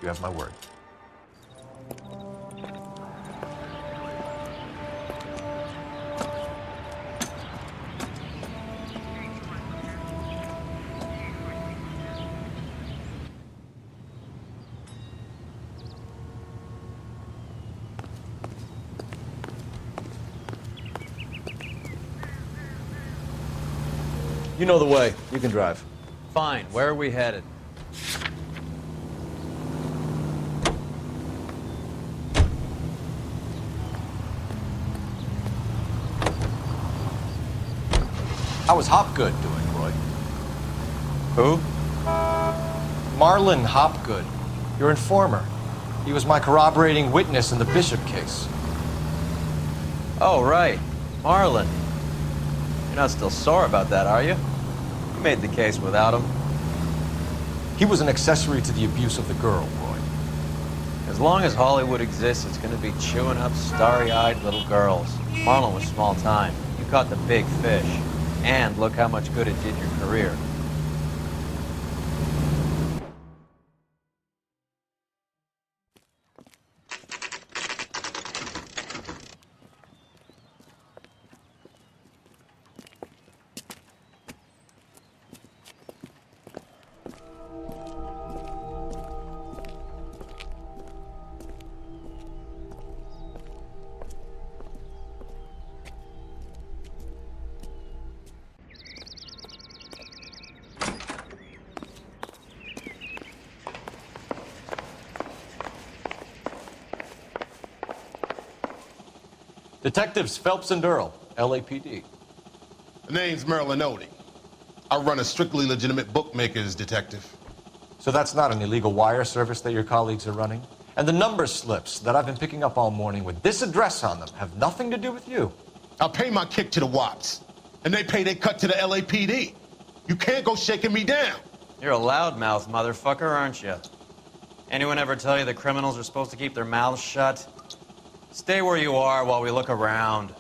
S2: You have my word. You know the way. You can drive.
S3: Fine. Where are we headed?
S2: How was Hopgood doing, Roy?
S3: Who?
S2: Marlon Hopgood, your informer. He was my corroborating witness in the Bishop case.
S3: Oh, right. Marlon. You're not still sore about that, are you? You made the case without him.
S2: He was an accessory to the abuse of the girl, Roy.
S3: As long as Hollywood exists, it's going to be chewing up starry-eyed little girls. Marlon was small time. You caught the big fish. And look how much good it did your career.
S2: Detectives Phelps and Earl, LAPD.
S19: The name's Merlin Odie. I run a strictly legitimate bookmaker's detective.
S2: So that's not an illegal wire service that your colleagues are running? And the number slips that I've been picking up all morning with this address on them have nothing to do with you?
S19: I pay my kick to the Wops, and they pay their cut to the LAPD. You can't go shaking me down.
S3: You're a loudmouth motherfucker, aren't you? Anyone ever tell you that criminals are supposed to keep their mouths shut? Stay where you are while we look around.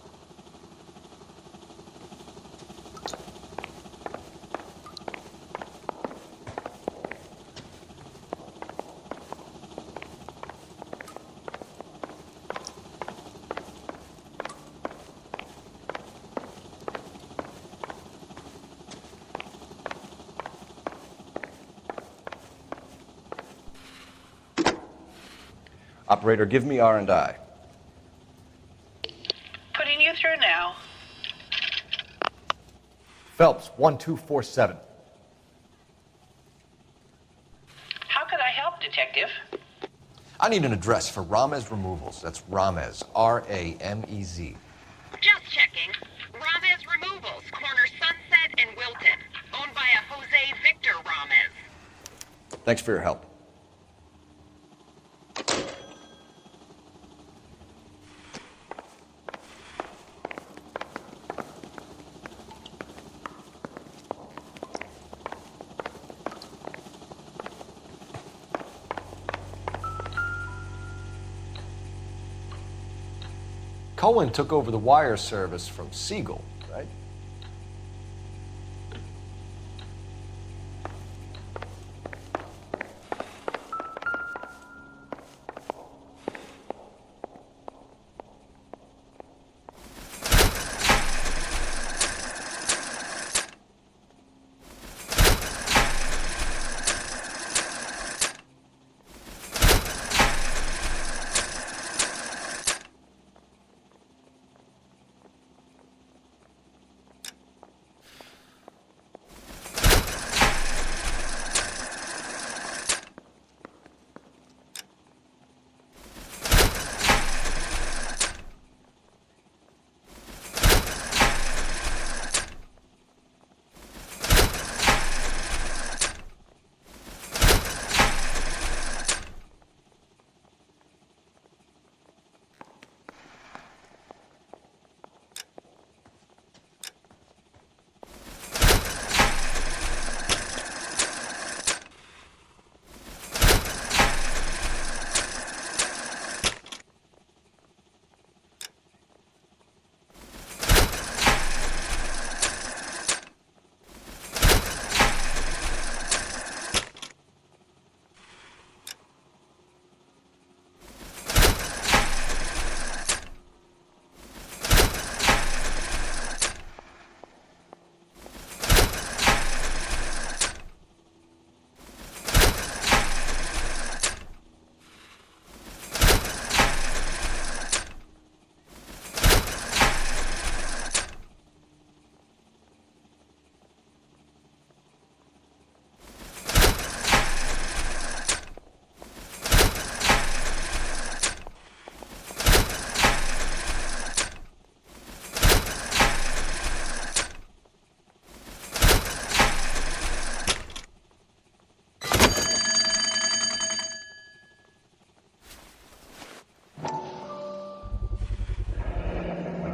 S7: Operator, give me R&I.
S9: Putting you through now.
S2: Phelps, 1247.
S9: How could I help, Detective?
S7: I need an address for Ramez Removals. That's Ramez, R-A-M-E-Z.
S9: Just checking. Ramez Removals, corner Sunset and Wilton. Owned by a Jose Victor Ramez.
S7: Thanks for your help.
S2: Cohen took over the wire service from Siegel, right?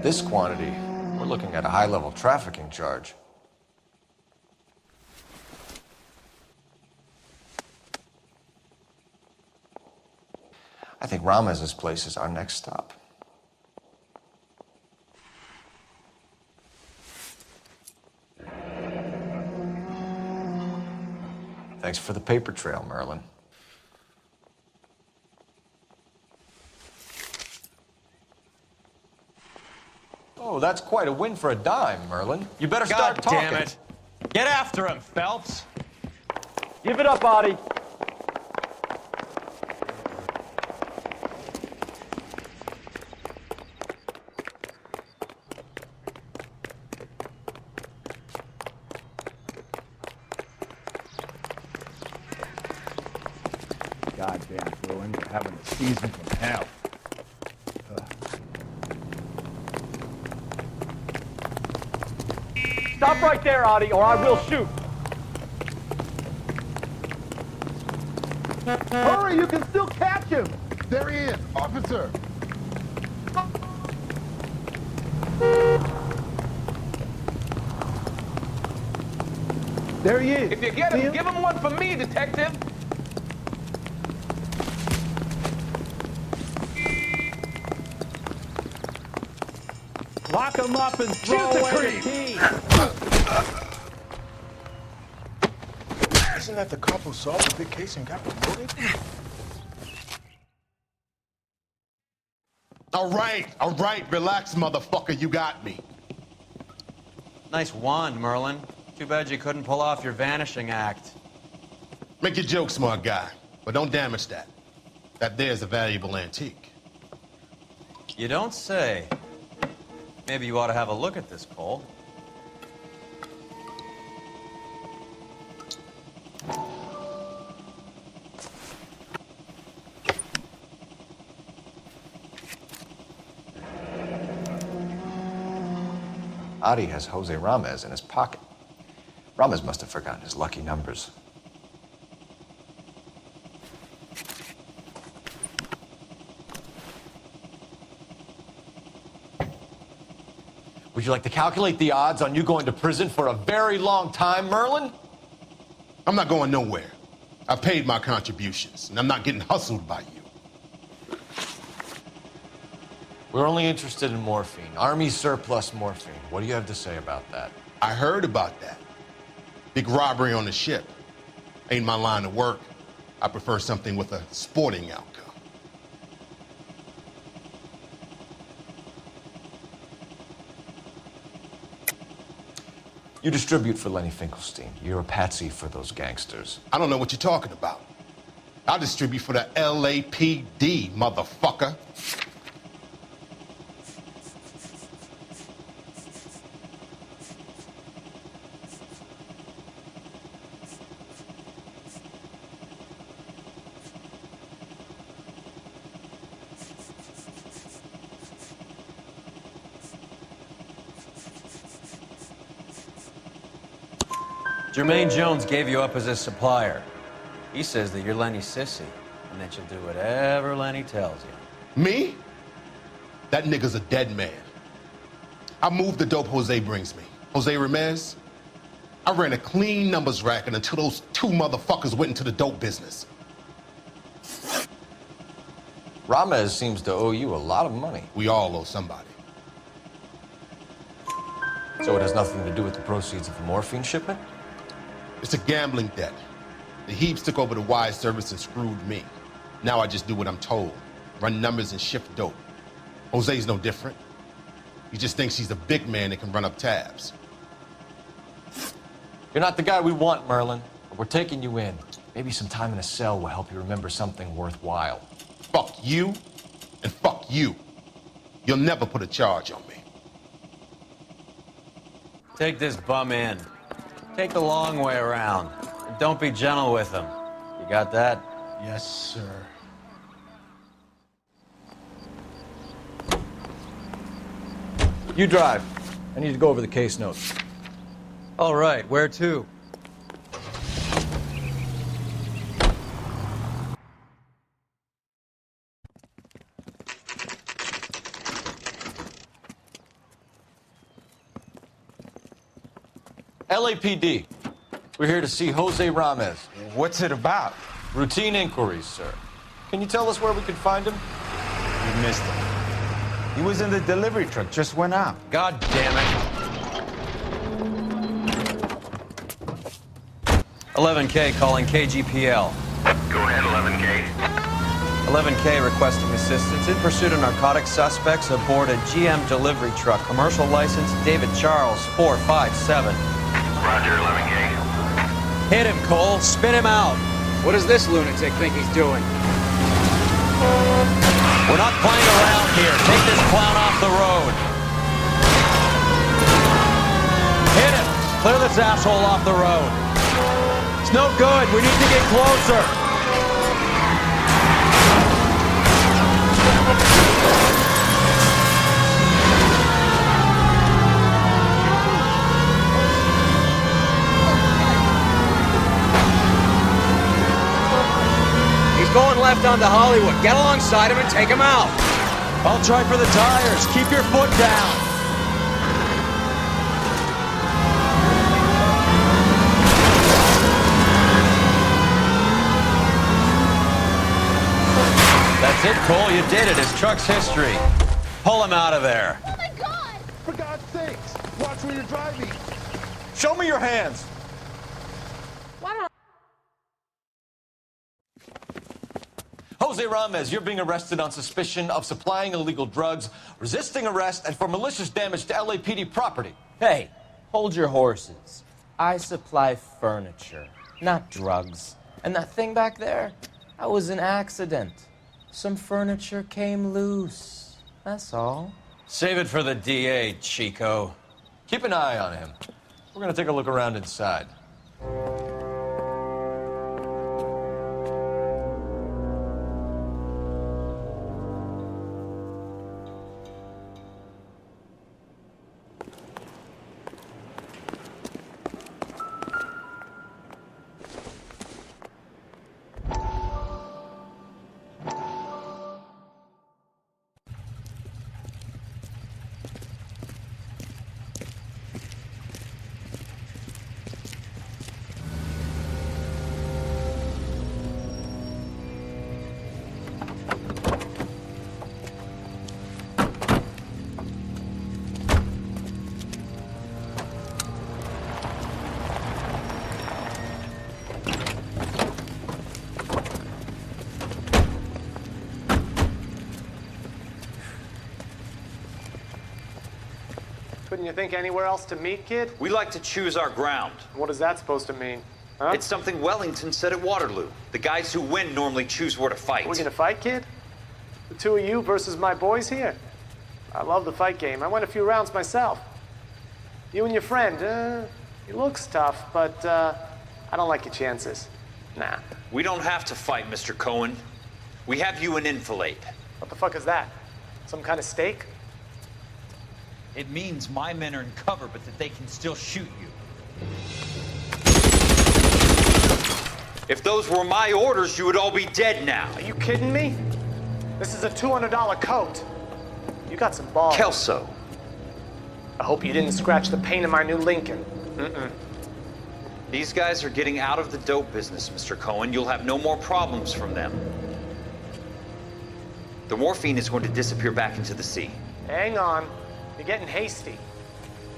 S7: This quantity, we're looking at a high-level trafficking charge. I think Ramez's place is our next stop. Thanks for the paper trail, Merlin.
S2: Oh, that's quite a win for a dime, Merlin. You better start talking.
S3: God damn it. Get after him, Phelps.
S11: Give it up, Audie.
S5: Goddamn Bruins are having a season from hell.
S11: Stop right there, Adi, or I will shoot.
S19: Hurry, you can still catch him. There he is, officer.
S11: There he is.
S20: If you get him, give him one for me, detective.
S15: Lock him up and throw away the key.
S8: Isn't that the cop who solved the big case and got promoted?
S19: All right, relax, motherfucker, you got me.
S3: Nice wand, Merlin. Too bad you couldn't pull off your vanishing act.
S19: Make your joke, smart guy, but don't damage that. That there's a valuable antique.
S3: You don't say. Maybe you ought to have a look at this, Cole.
S7: Adi has Jose Ramez in his pocket. Ramez must have forgotten his lucky numbers. Would you like to calculate the odds on you going to prison for a very long time, Merlin?
S19: I'm not going nowhere. I paid my contributions, and I'm not getting hustled by you.
S7: We're only interested in morphine. Army surplus morphine. What do you have to say about that?
S19: I heard about that. Big robbery on the ship. Ain't my line of work. I prefer something with a sporting outcome.
S7: You distribute for Lenny Finkelstein. You're a patsy for those gangsters.
S19: I don't know what you're talking about. I distribute for the LAPD, motherfucker.
S3: Jermaine Jones gave you up as his supplier. He says that you're Lenny's sissy, and that you'll do whatever Lenny tells you.
S19: Me? That nigga's a dead man. I moved the dope Jose brings me. Jose Ramez? I ran a clean numbers racket until those two motherfuckers went into the dope business.
S7: Ramez seems to owe you a lot of money.
S19: We all owe somebody.
S7: So it has nothing to do with the proceeds of the morphine shipment?
S19: It's a gambling debt. The Heaps took over the wire service and screwed me. Now I just do what I'm told. Run numbers and shift dope. Jose's no different. He just thinks he's a big man that can run up tabs.
S7: You're not the guy we want, Merlin. But we're taking you in. Maybe some time in a cell will help you remember something worthwhile.
S19: Fuck you, and fuck you. You'll never put a charge on me.
S3: Take this bum in. Take the long way around. And don't be gentle with him. You got that?
S8: Yes, sir.
S7: You drive. I need to go over the case notes.
S3: All right, where to?
S7: LAPD. We're here to see Jose Ramez.
S12: What's it about?
S7: Routine inquiries, sir. Can you tell us where we can find him?
S12: You missed him. He was in the delivery truck, just went out.
S3: God damn it. 11K calling KGPL.
S21: Go ahead, 11K.
S3: 11K requesting assistance in pursuit of narcotic suspects aboard a GM delivery truck. Commercial license, David Charles, 457.
S21: Roger, 11K.
S3: Hit him, Cole. Spin him out.
S20: What does this lunatic think he's doing?
S3: We're not playing around here. Take this clown off the road. Hit him. Clear this asshole off the road. It's no good. We need to get closer.
S20: one left onto Hollywood. Get alongside him and take him out.
S12: I'll try for the tires. Keep your foot down.
S3: That's it, Cole. You did it. It's Truck's history. Pull him out of there.
S5: Oh my God! For God's sakes, watch where you're driving.
S11: Show me your hands.
S2: Jose Ramos, you're being arrested on suspicion of supplying illegal drugs, resisting arrest, and for malicious damage to LAPD property.
S4: Hey, hold your horses. I supply furniture, not drugs. And that thing back there, that was an accident. Some furniture came loose. That's all.
S3: Save it for the DA, Chico.
S2: Keep an eye on him. We're gonna take a look around inside.
S22: Couldn't you think anywhere else to meet, kid?
S12: We like to choose our ground.
S22: What does that supposed to mean? Huh?
S12: It's something Wellington said at Waterloo. The guys who win normally choose where to fight.
S22: We gonna fight, kid? The two of you versus my boys here? I love the fight game. I went a few rounds myself. You and your friend, he looks tough, but I don't like your chances. Nah.
S12: We don't have to fight, Mr. Cohen. We have you an enfilade.
S22: What the fuck is that? Some kind of steak?
S12: It means my men are in cover, but that they can still shoot you. If those were my orders, you would all be dead now.
S22: Are you kidding me? This is a $200 coat. You got some balls.
S12: Kelso.
S22: I hope you didn't scratch the paint of my new Lincoln.
S12: These guys are getting out of the dope business, Mr. Cohen. You'll have no more problems from them. The morphine is going to disappear back into the sea.
S22: Hang on. You're getting hasty.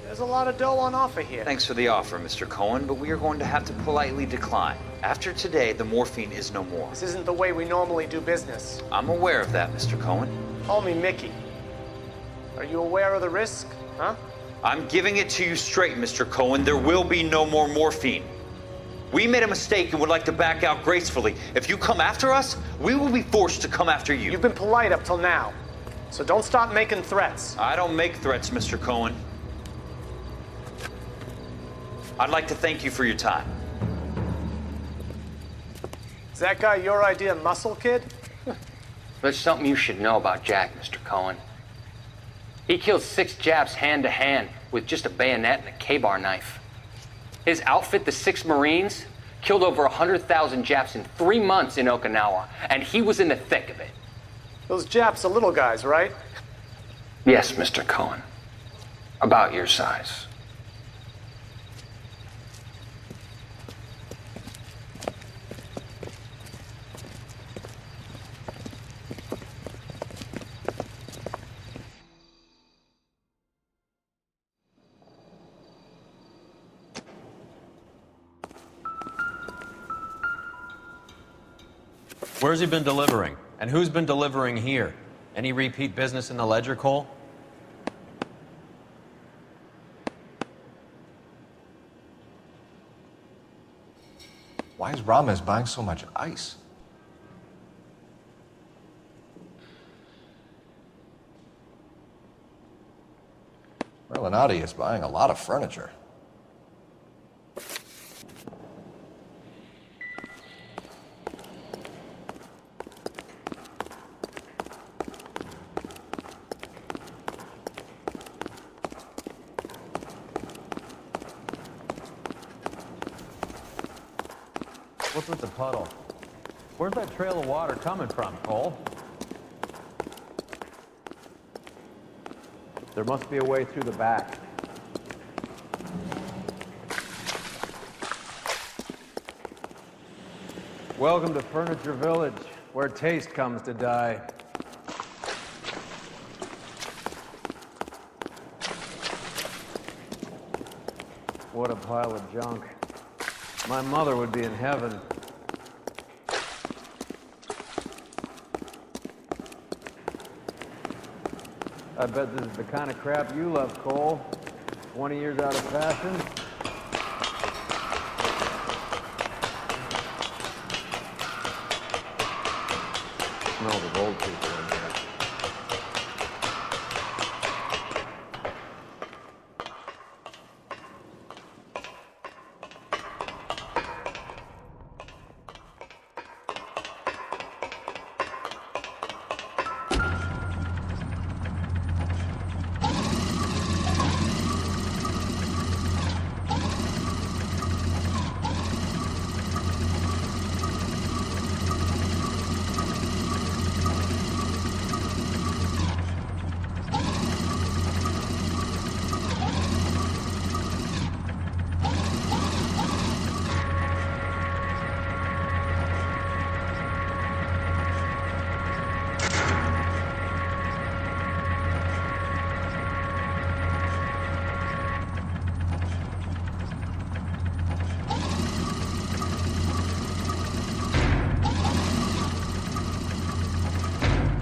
S22: There's a lot of dough on offer here.
S12: Thanks for the offer, Mr. Cohen, but we are going to have to politely decline. After today, the morphine is no more.
S22: This isn't the way we normally do business.
S12: I'm aware of that, Mr. Cohen.
S22: Call me Mickey. Are you aware of the risk, huh?
S12: I'm giving it to you straight, Mr. Cohen. There will be no more morphine. We made a mistake and would like to back out gracefully. If you come after us, we will be forced to come after you.
S22: You've been polite up till now, so don't stop making threats.
S12: I don't make threats, Mr. Cohen. I'd like to thank you for your time.
S22: Is that guy your idea of muscle, kid?
S23: There's something you should know about Jack, Mr. Cohen. He killed 6 Japs hand-to-hand with just a bayonet and a K-bar knife. His outfit, the 6 Marines, killed over 100,000 Japs in 3 months in Okinawa, and he was in the thick of it.
S22: Those Japs are little guys, right?
S23: Yes, Mr. Cohen. About your size.
S3: Where's he been delivering? And who's been delivering here? Any repeat business in the ledger, Cole?
S2: Why is Ramos buying so much ice? Merlinati is buying a lot of furniture.
S3: What's with the puddle? Where's that trail of water coming from, Cole? There must be a way through the back. Welcome to Furniture Village, where taste comes to die. What a pile of junk. My mother would be in heaven. I bet this is the kind of crap you love, Cole. 20 years out of fashion. Smells of old people in here.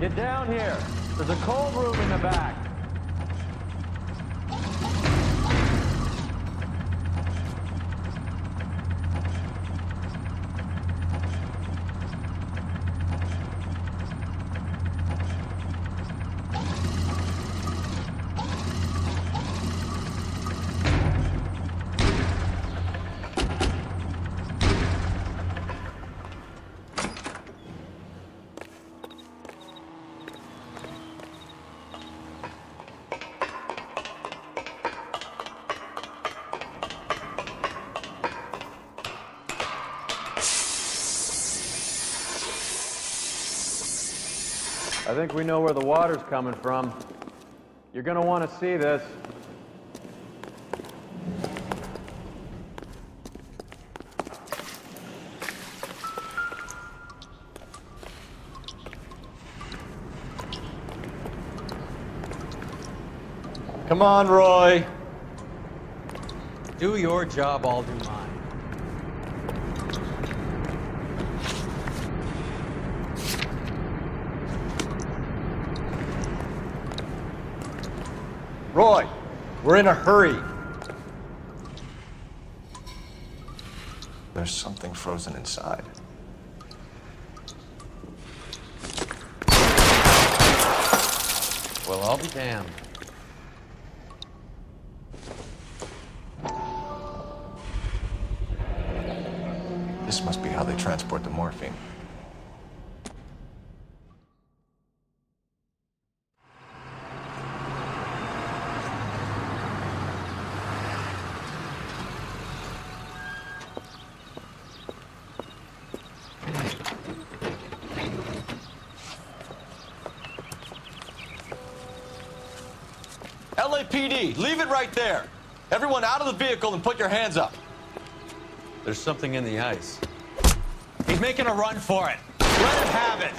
S3: Get down here. There's a cold room in the back. I think we know where the water's coming from. You're gonna want to see this.
S7: Come on, Roy.
S3: Do your job, I'll do mine.
S7: Roy, we're in a hurry.
S2: There's something frozen inside.
S3: Well, I'll be damned.
S2: This must be how they transport the morphine.
S7: LAPD, leave it right there. Everyone out of the vehicle and put your hands up.
S3: There's something in the ice.
S11: He's making a run for it. Let him have it.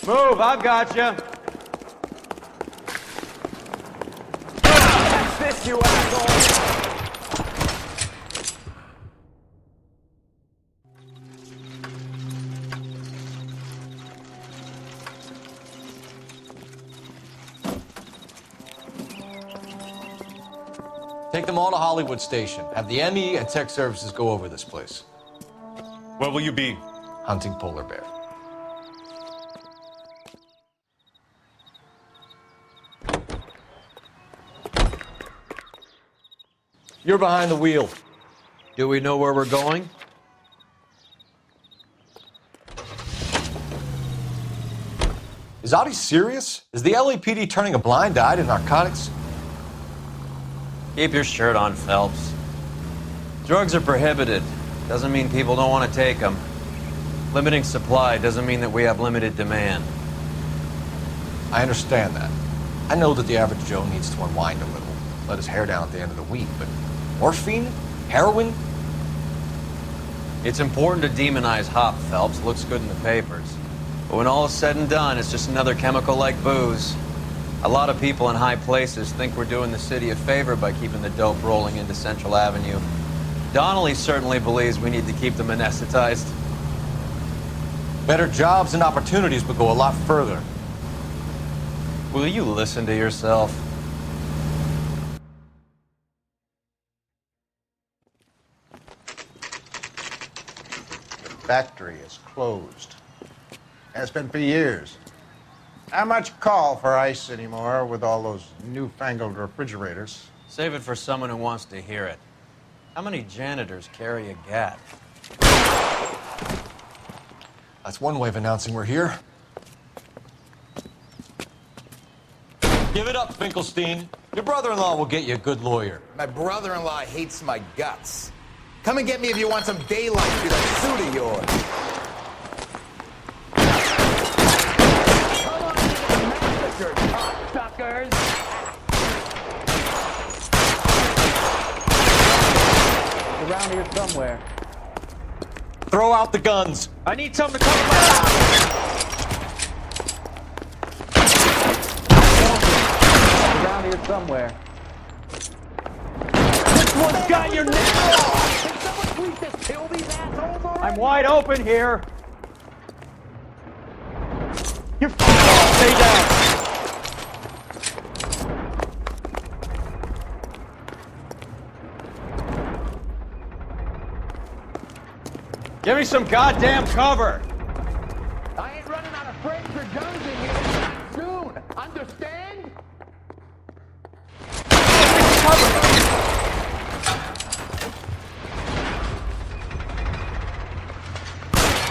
S3: Move, I've got you.
S11: Catch this, you asshole!
S7: Take them all to Hollywood Station. Have the ME and tech services go over this place.
S18: Where will you be?
S2: Hunting polar bear.
S7: You're behind the wheel.
S3: Do we know where we're going?
S7: Is Zotty serious? Is the LAPD turning a blind eye to narcotics?
S3: Keep your shirt on, Phelps. Drugs are prohibited. Doesn't mean people don't want to take them. Limiting supply doesn't mean that we have limited demand.
S7: I understand that. I know that the average Joe needs to unwind a little, let his hair down at the end of the week, but morphine? Heroin?
S3: It's important to demonize hop, Phelps. Looks good in the papers. But when all is said and done, it's just another chemical like booze. A lot of people in high places think we're doing the city a favor by keeping the dope rolling into Central Avenue. Donnelly certainly believes we need to keep them anesthetized.
S7: Better jobs and opportunities would go a lot further.
S3: Will you listen to yourself?
S1: The factory is closed. Has been for years. Not much call for ice anymore with all those newfangled refrigerators.
S3: Save it for someone who wants to hear it. How many janitors carry a gat?
S7: That's one way of announcing we're here. Give it up, Finkelstein. Your brother-in-law will get you a good lawyer.
S16: My brother-in-law hates my guts. Come and get me if you want some daylight through that suit of yours.
S9: Come on, you massacre, cocksuckers!
S15: Around here somewhere.
S7: Throw out the guns.
S10: I need something to cover my...
S15: Around here somewhere.
S10: This one's got your neck!
S9: Can someone please just kill these assholes already?
S10: I'm wide open here. You're stay down. Give me some goddamn cover.
S9: I ain't running out of frames or guns in here anytime soon. Understand?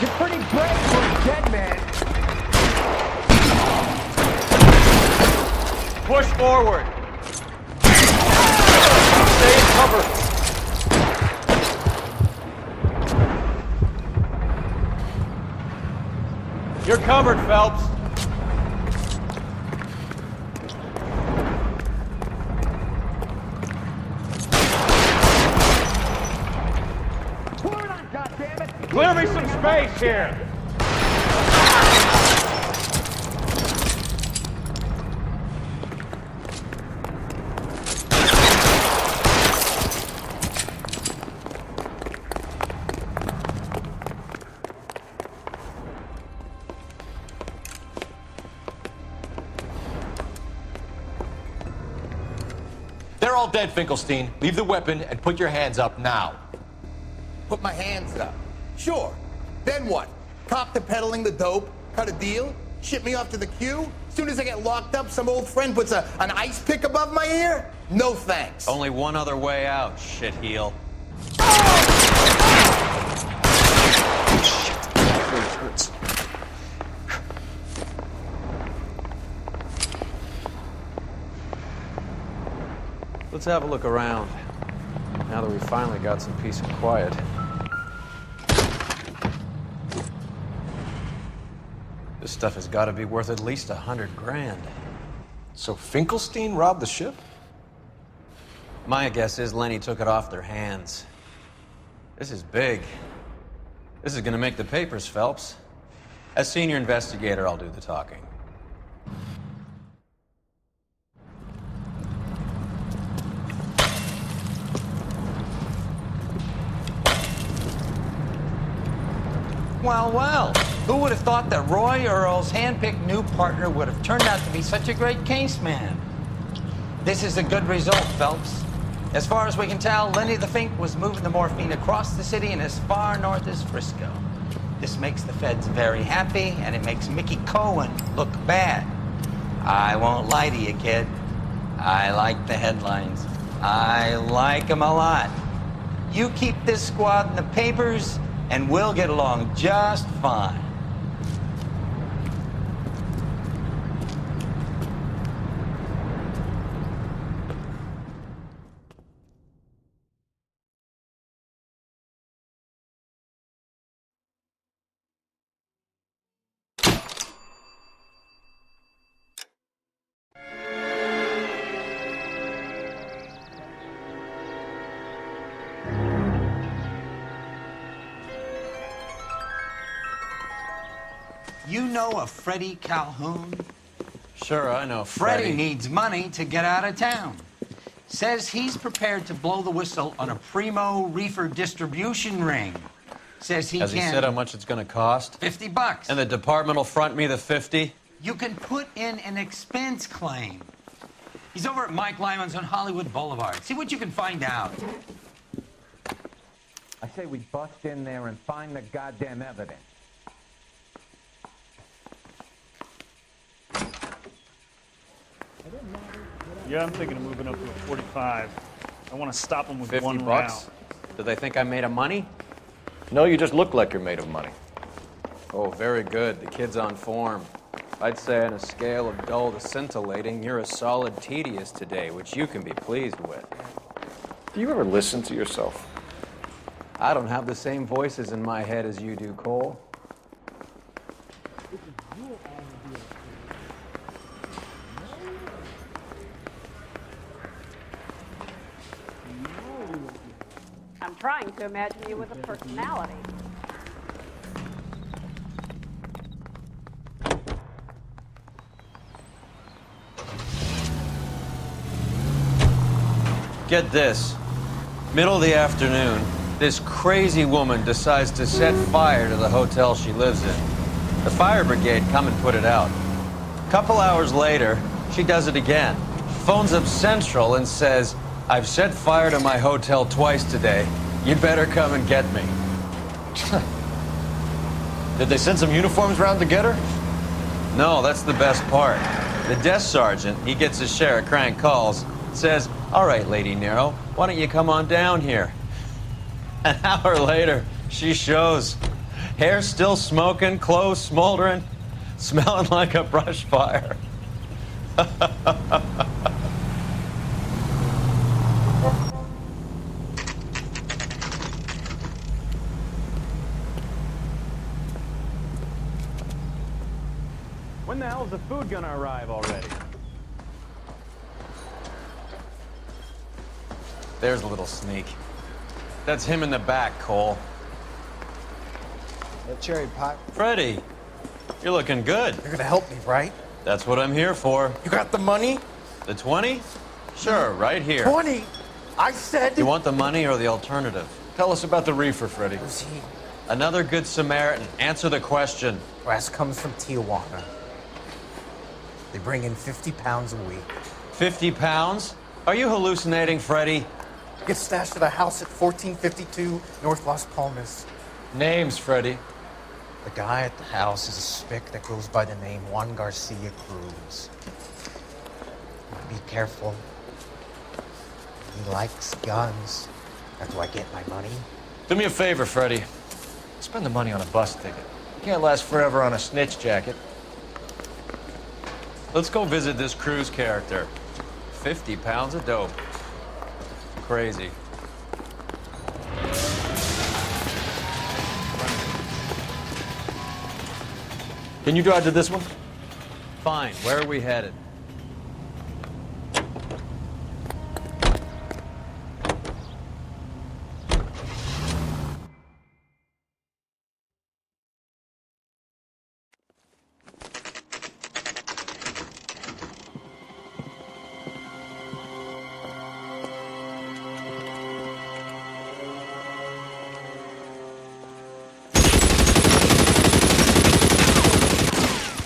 S9: You're pretty brave for a dead man.
S10: Push forward. Stay in cover. You're covered, Phelps.
S9: Clear it on, goddammit!
S10: Clear me some space here.
S7: They're all dead, Finkelstein. Leave the weapon and put your hands up now.
S16: Put my hands up. Sure. Then what? Cop to peddling the dope, cut a deal, ship me off to the queue? Soon as I get locked up, some old friend puts an ice pick above my ear? No thanks.
S3: Only one other way out, shitheel. Let's have a look around, now that we've finally got some peace and quiet. This stuff has got to be worth at least 100 grand.
S7: So Finkelstein robbed the ship?
S3: My guess is Lenny took it off their hands. This is big. This is gonna make the papers, Phelps. As senior investigator, I'll do the talking.
S13: Well, well, who would have thought that Roy Earl's handpicked new partner would have turned out to be such a great case man? This is a good result, Phelps. As far as we can tell, Lenny the Fink was moving the morphine across the city and as far north as Frisco. This makes the feds very happy, and it makes Mickey Cohen look bad. I won't lie to you, kid. I like the headlines. I like them a lot. You keep this squad in the papers, and we'll get along just fine. You know a Freddie Calhoun?
S3: Sure, I know
S13: Freddie needs money to get out of town. Says he's prepared to blow the whistle on a primo reefer distribution ring. Says he
S3: Has he said how much it's going to cost?
S13: $50.
S3: And the department will front me the 50?
S13: You can put in an expense claim. He's over at Mike Lyman's on Hollywood Boulevard. See what you can find out.
S6: I say we bust in there and find the goddamn evidence.
S14: Yeah, I'm thinking of moving up to a 45. I want to stop them with
S3: 50
S14: one
S3: bucks?
S14: round.
S3: Do they think I'm made of money?
S2: No, you just look like you're made of money.
S3: Oh, very good. The kid's on form. I'd say on a scale of dull to scintillating, you're a solid tedious today, which you can be pleased with.
S2: Do you ever listen to yourself?
S3: I don't have the same voices in my head as you do, Cole.
S17: I'm trying to imagine you with a personality.
S3: Get this. Middle of the afternoon, this crazy woman decides to set fire to the hotel she lives in. The fire brigade come and put it out. A couple hours later, she does it again. Phones up Central and says, "I've set fire to my hotel twice today. You'd better come and get me."
S2: Did they send some uniforms round to get her?
S3: No, that's the best part. The desk sergeant, he gets his share of crank calls, says, "All right, Lady Nero, why don't you come on down here?" An hour later, she shows. Hair still smoking, clothes smoldering, smelling like a brush fire.
S20: When the hell's the food gonna arrive already?
S3: There's a little sneak. That's him in the back, Cole.
S24: That cherry pie.
S3: Freddie, you're looking good.
S24: You're gonna help me, right?
S3: That's what I'm here for.
S24: You got the money?
S3: The 20? Sure, right here.
S24: 20? I said...
S3: You want the money or the alternative?
S2: Tell us about the reefer, Freddie.
S24: Who's he?
S3: Another good Samaritan. Answer the question.
S24: Brass comes from Tijuana. They bring in 50 pounds a week.
S3: 50 pounds? Are you hallucinating, Freddie?
S24: Gets stashed at a house at 1452 North Las Palmas.
S2: Names, Freddie.
S24: The guy at the house is a spick that goes by the name Juan Garcia Cruz. Be careful. He likes guns. How do I get my money?
S2: Do me a favor, Freddie. Spend the money on a bus ticket. You can't last forever on a snitch jacket.
S3: Let's go visit this Cruz character. 50 pounds of dope. Crazy.
S2: Can you drive to this one?
S3: Fine. Where are we headed?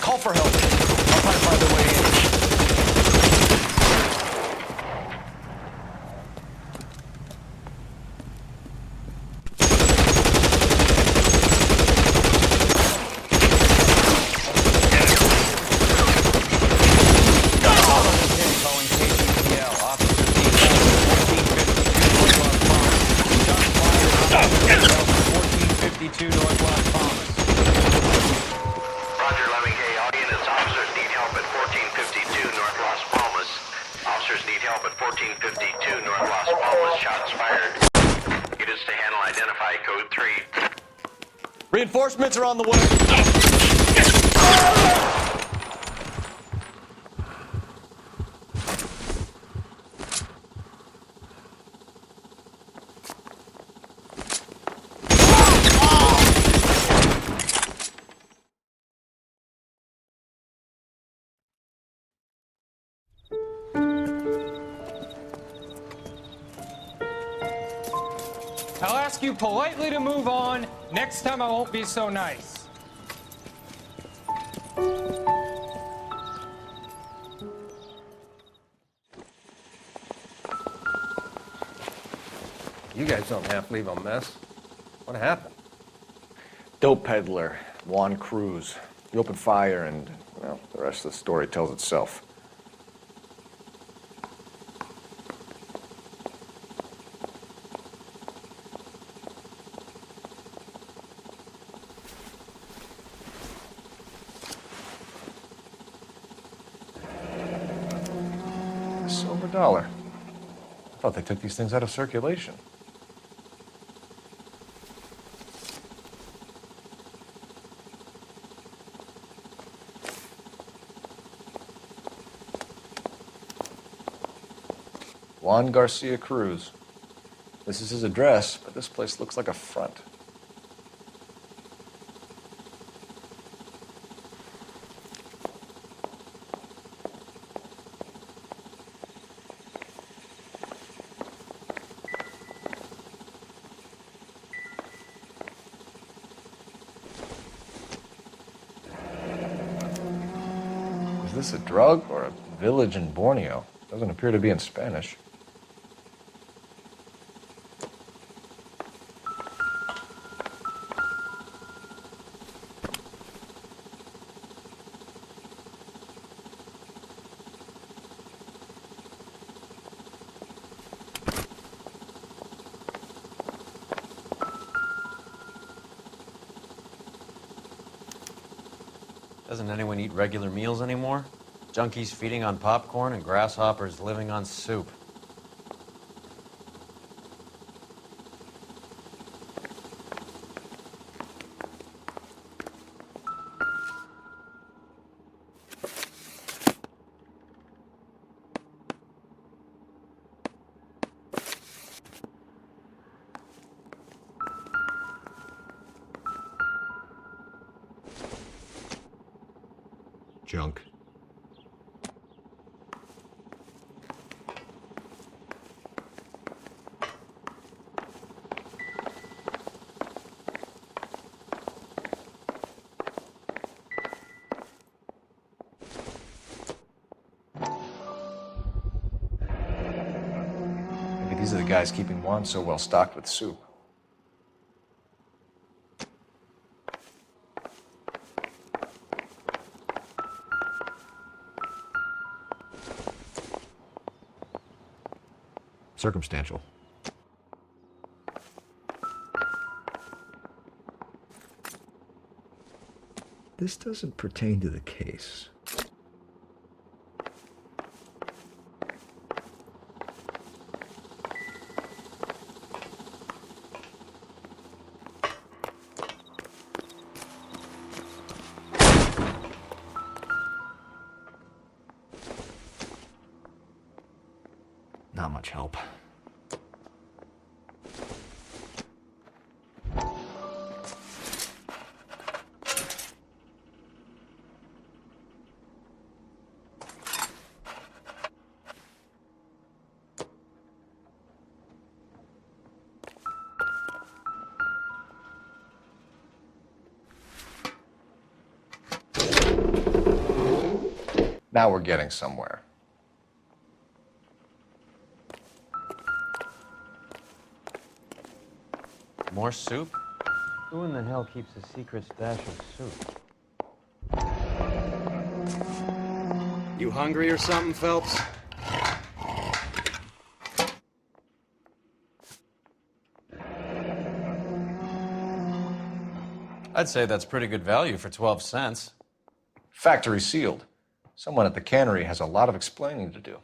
S2: Call for help. I'll try to find a way in.
S3: Reinforcements are on the way.
S5: I'll ask you politely to move on. Next time I won't be so nice.
S7: You guys don't have to leave a mess. What happened?
S2: Dope peddler, Juan Cruz. He opened fire and, well, the rest of the story tells itself. A silver dollar. I thought they took these things out of circulation. Juan Garcia Cruz. This is his address, but this place looks like a front. Is this a drug or a village in Borneo? Doesn't appear to be in Spanish.
S3: Doesn't anyone eat regular meals anymore? Junkies feeding on popcorn and grasshoppers living on soup.
S2: Junk. Maybe these are the guys keeping Juan so well stocked with soup. Circumstantial. This doesn't pertain to the case. Not much help. Now we're getting somewhere.
S3: More soup? Who in the hell keeps a secret stash of soup?
S11: You hungry or something, Phelps?
S3: I'd say that's pretty good value for 12 cents.
S2: Factory sealed. Someone at the cannery has a lot of explaining to do.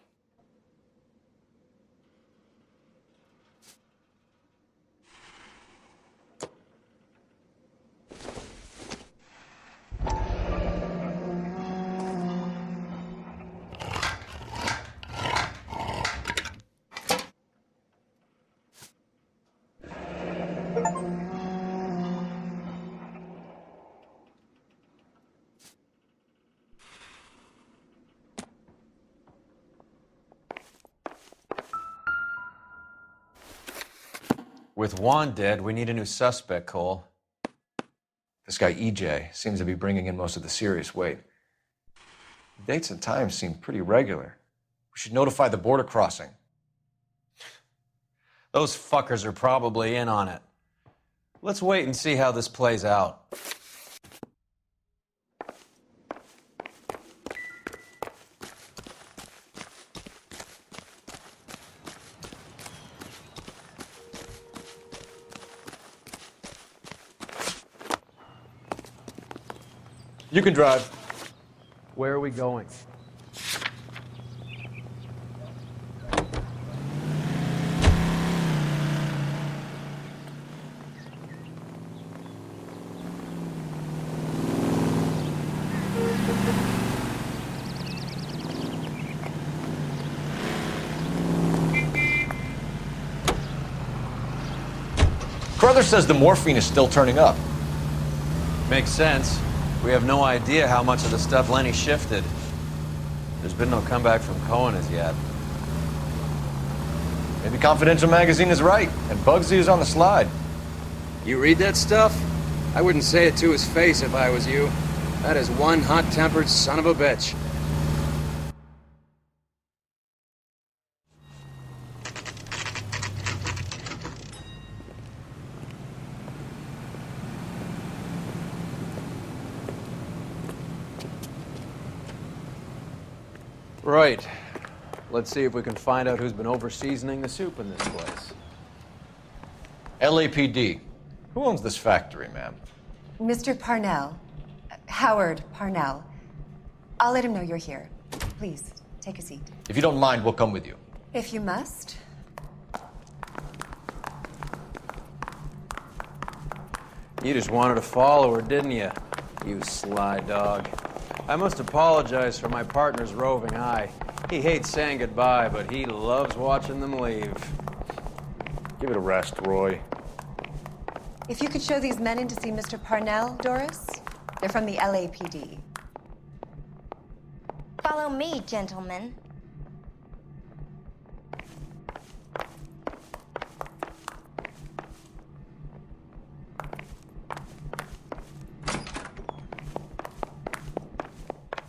S3: With Juan dead, we need a new suspect, Cole.
S2: This guy, EJ, seems to be bringing in most of the serious weight. The dates and times seem pretty regular. We should notify the border crossing.
S3: Those fuckers are probably in on it. Let's wait and see how this plays out.
S2: You can drive.
S3: Where are we going?
S2: Carruthers says the morphine is still turning up.
S3: Makes sense. We have no idea how much of the stuff Lenny shifted. There's been no comeback from Cohen as yet.
S2: Maybe Confidential Magazine is right, and Bugsy is on the slide.
S4: You read that stuff? I wouldn't say it to his face if I was you. That is one hot-tempered son of a bitch.
S3: Right. Let's see if we can find out who's been over-seasoning the soup in this place.
S2: LAPD. Who owns this factory, ma'am?
S8: Mr. Parnell. Howard Parnell. I'll let him know you're here. Please, take a seat.
S2: If you don't mind, we'll come with you.
S8: If you must.
S3: You just wanted to follow her, didn't you? You sly dog. I must apologize for my partner's roving eye. He hates saying goodbye, but he loves watching them leave.
S2: Give it a rest, Roy.
S8: If you could show these men in to see Mr. Parnell, Doris. They're from the LAPD.
S19: Follow me, gentlemen.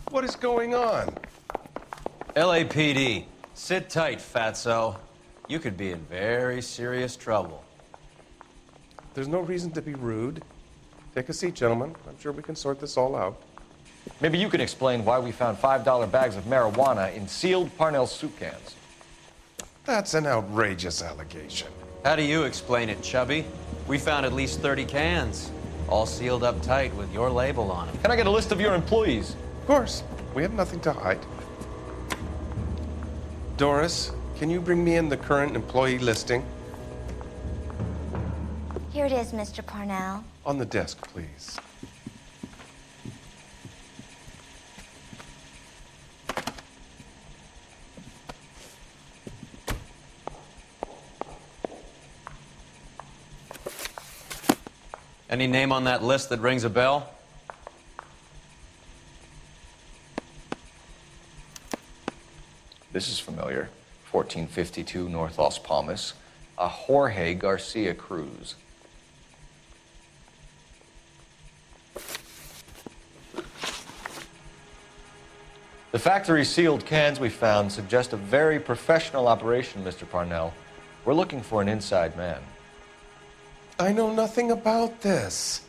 S21: What is going on?
S3: LAPD, sit tight, fatso. You could be in very serious trouble.
S21: There's no reason to be rude. Take a seat, gentlemen. I'm sure we can sort this all out.
S2: Maybe you can explain why we found $5 bags of marijuana in sealed Parnell soup cans.
S21: That's an outrageous allegation.
S3: How do you explain it, Chubby? We found at least 30 cans, all sealed up tight with your label on them.
S2: Can I get a list of your employees?
S21: Of course. We have nothing to hide. Doris, can you bring me in the current employee listing?
S19: Here it is, Mr. Parnell.
S21: On the desk, please.
S3: Any name on that list that rings a bell?
S2: This is familiar. 1452 North Las Palmas. A Jorge Garcia Cruz. The factory sealed cans we found suggest a very professional operation, Mr. Parnell. We're looking for an inside man.
S21: I know nothing about this.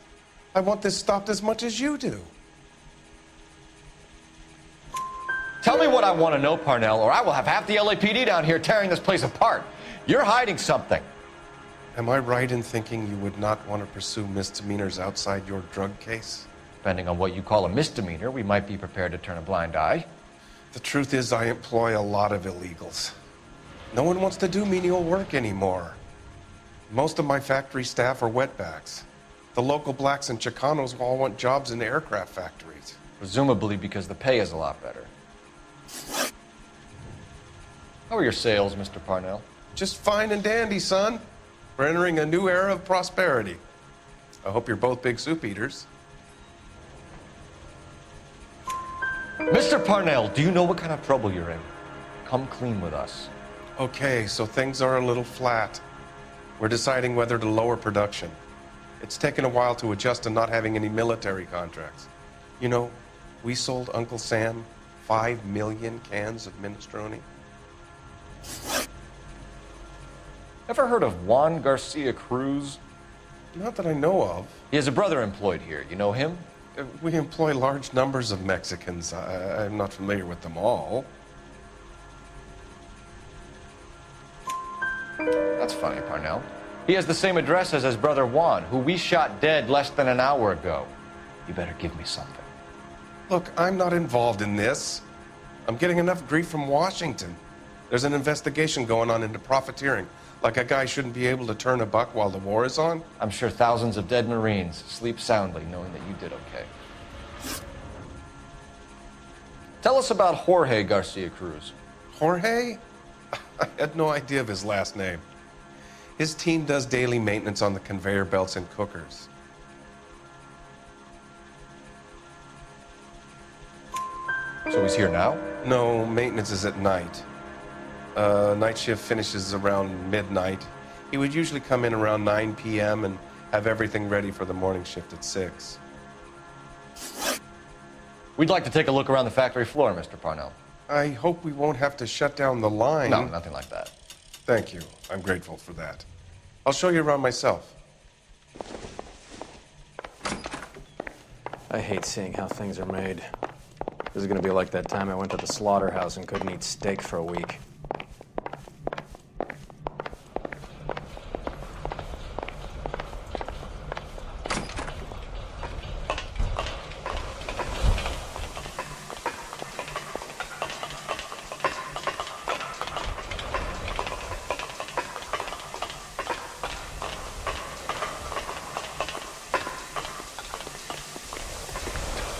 S21: I want this stopped as much as you do.
S2: Tell me what I want to know, Parnell, or I will have half the LAPD down here tearing this place apart. You're hiding something.
S21: Am I right in thinking you would not want to pursue misdemeanors outside your drug case?
S2: Depending on what you call a misdemeanor, we might be prepared to turn a blind eye.
S21: The truth is, I employ a lot of illegals. No one wants to do menial work anymore. Most of my factory staff are wetbacks. The local blacks and Chicanos all want jobs in aircraft factories.
S2: Presumably because the pay is a lot better. How are your sales, Mr. Parnell?
S21: Just fine and dandy, son. We're entering a new era of prosperity. I hope you're both big soup eaters.
S2: Mr. Parnell, do you know what kind of trouble you're in? Come clean with us.
S21: Okay, so things are a little flat. We're deciding whether to lower production. It's taken a while to adjust to not having any military contracts. You know, we sold Uncle Sam 5 million cans of minestrone.
S2: Ever heard of Juan Garcia Cruz?
S21: Not that I know of.
S2: He has a brother employed here. You know him?
S21: We employ large numbers of Mexicans. I'm not familiar with them all.
S2: That's funny, Parnell. He has the same address as his brother Juan, who we shot dead less than an hour ago. You better give me something.
S21: Look, I'm not involved in this. I'm getting enough grief from Washington. There's an investigation going on into profiteering. Like a guy shouldn't be able to turn a buck while the war is on.
S2: I'm sure thousands of dead Marines sleep soundly knowing that you did okay. Tell us about Jorge Garcia Cruz.
S21: Jorge? I had no idea of his last name. His team does daily maintenance on the conveyor belts and cookers.
S2: So he's here now?
S21: No, maintenance is at night. Night shift finishes around midnight. He would usually come in around 9 p.m. and have everything ready for the morning shift at 6.
S2: We'd like to take a look around the factory floor, Mr. Parnell.
S21: I hope we won't have to shut down the line.
S2: No, nothing like that.
S21: Thank you. I'm grateful for that. I'll show you around myself.
S3: I hate seeing how things are made. This is gonna be like that time I went to the slaughterhouse and couldn't eat steak for a week.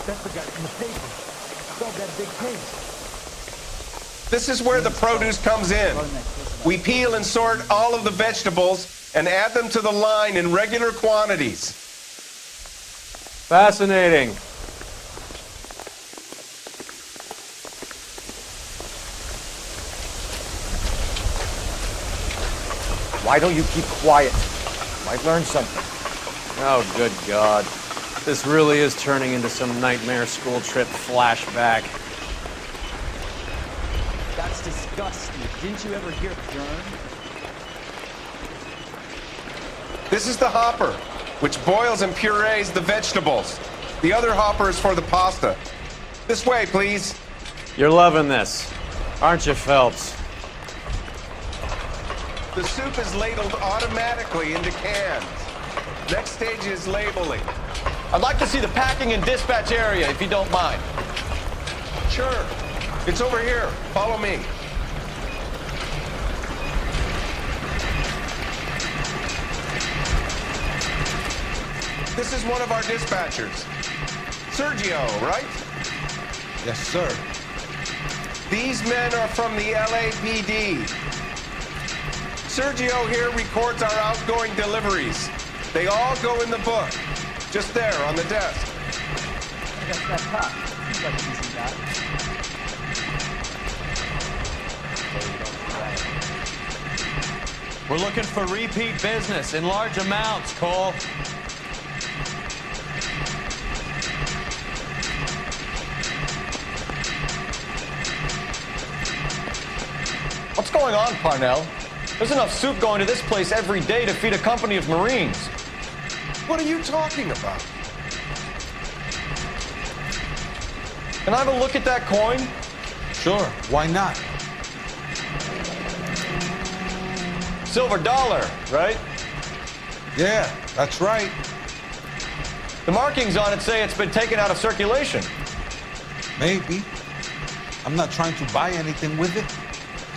S6: That's the guy from the paper. Saw that big case.
S21: This is where the produce comes in. We peel and sort all of the vegetables and add them to the line in regular quantities.
S3: Fascinating.
S2: Why don't you keep quiet? Might learn something.
S3: Oh, good God. This really is turning into some nightmare school trip flashback.
S12: That's disgusting. Didn't you ever hear Bjorn?
S21: This is the hopper, which boils and purees the vegetables. The other hopper is for the pasta. This way, please.
S3: You're loving this, aren't you, Phelps?
S21: The soup is ladled automatically into cans. Next stage is labeling.
S2: I'd like to see the packing and dispatch area, if you don't mind.
S21: Sure. It's over here. Follow me. This is one of our dispatchers. Sergio, right?
S1: Yes, sir.
S21: These men are from the LAPD. Sergio here records our outgoing deliveries. They all go in the book. Just there on the desk.
S12: I guess that cop. Seems like a decent guy.
S3: We're looking for repeat business in large amounts, Cole.
S2: What's going on, Parnell? There's enough soup going to this place every day to feed a company of Marines.
S21: What are you talking about?
S2: Can I have a look at that coin?
S1: Sure, why not?
S2: Silver dollar, right?
S1: Yeah, that's right.
S2: The markings on it say it's been taken out of circulation.
S1: Maybe. I'm not trying to buy anything with it.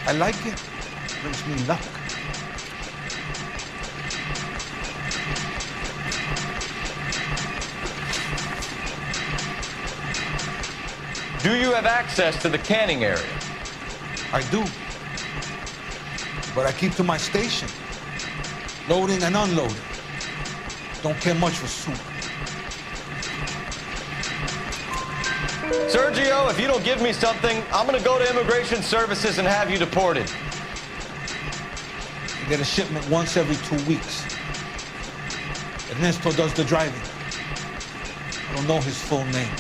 S1: I like it. Brings me luck.
S2: Do you have access to the canning area?
S1: I do. But I keep to my station. Loading and unloading. Don't care much for soup.
S2: Sergio, if you don't give me something, I'm gonna go to Immigration Services and have you deported.
S15: get a shipment once every 2 weeks. Ernesto does the driving. I don't know his full name.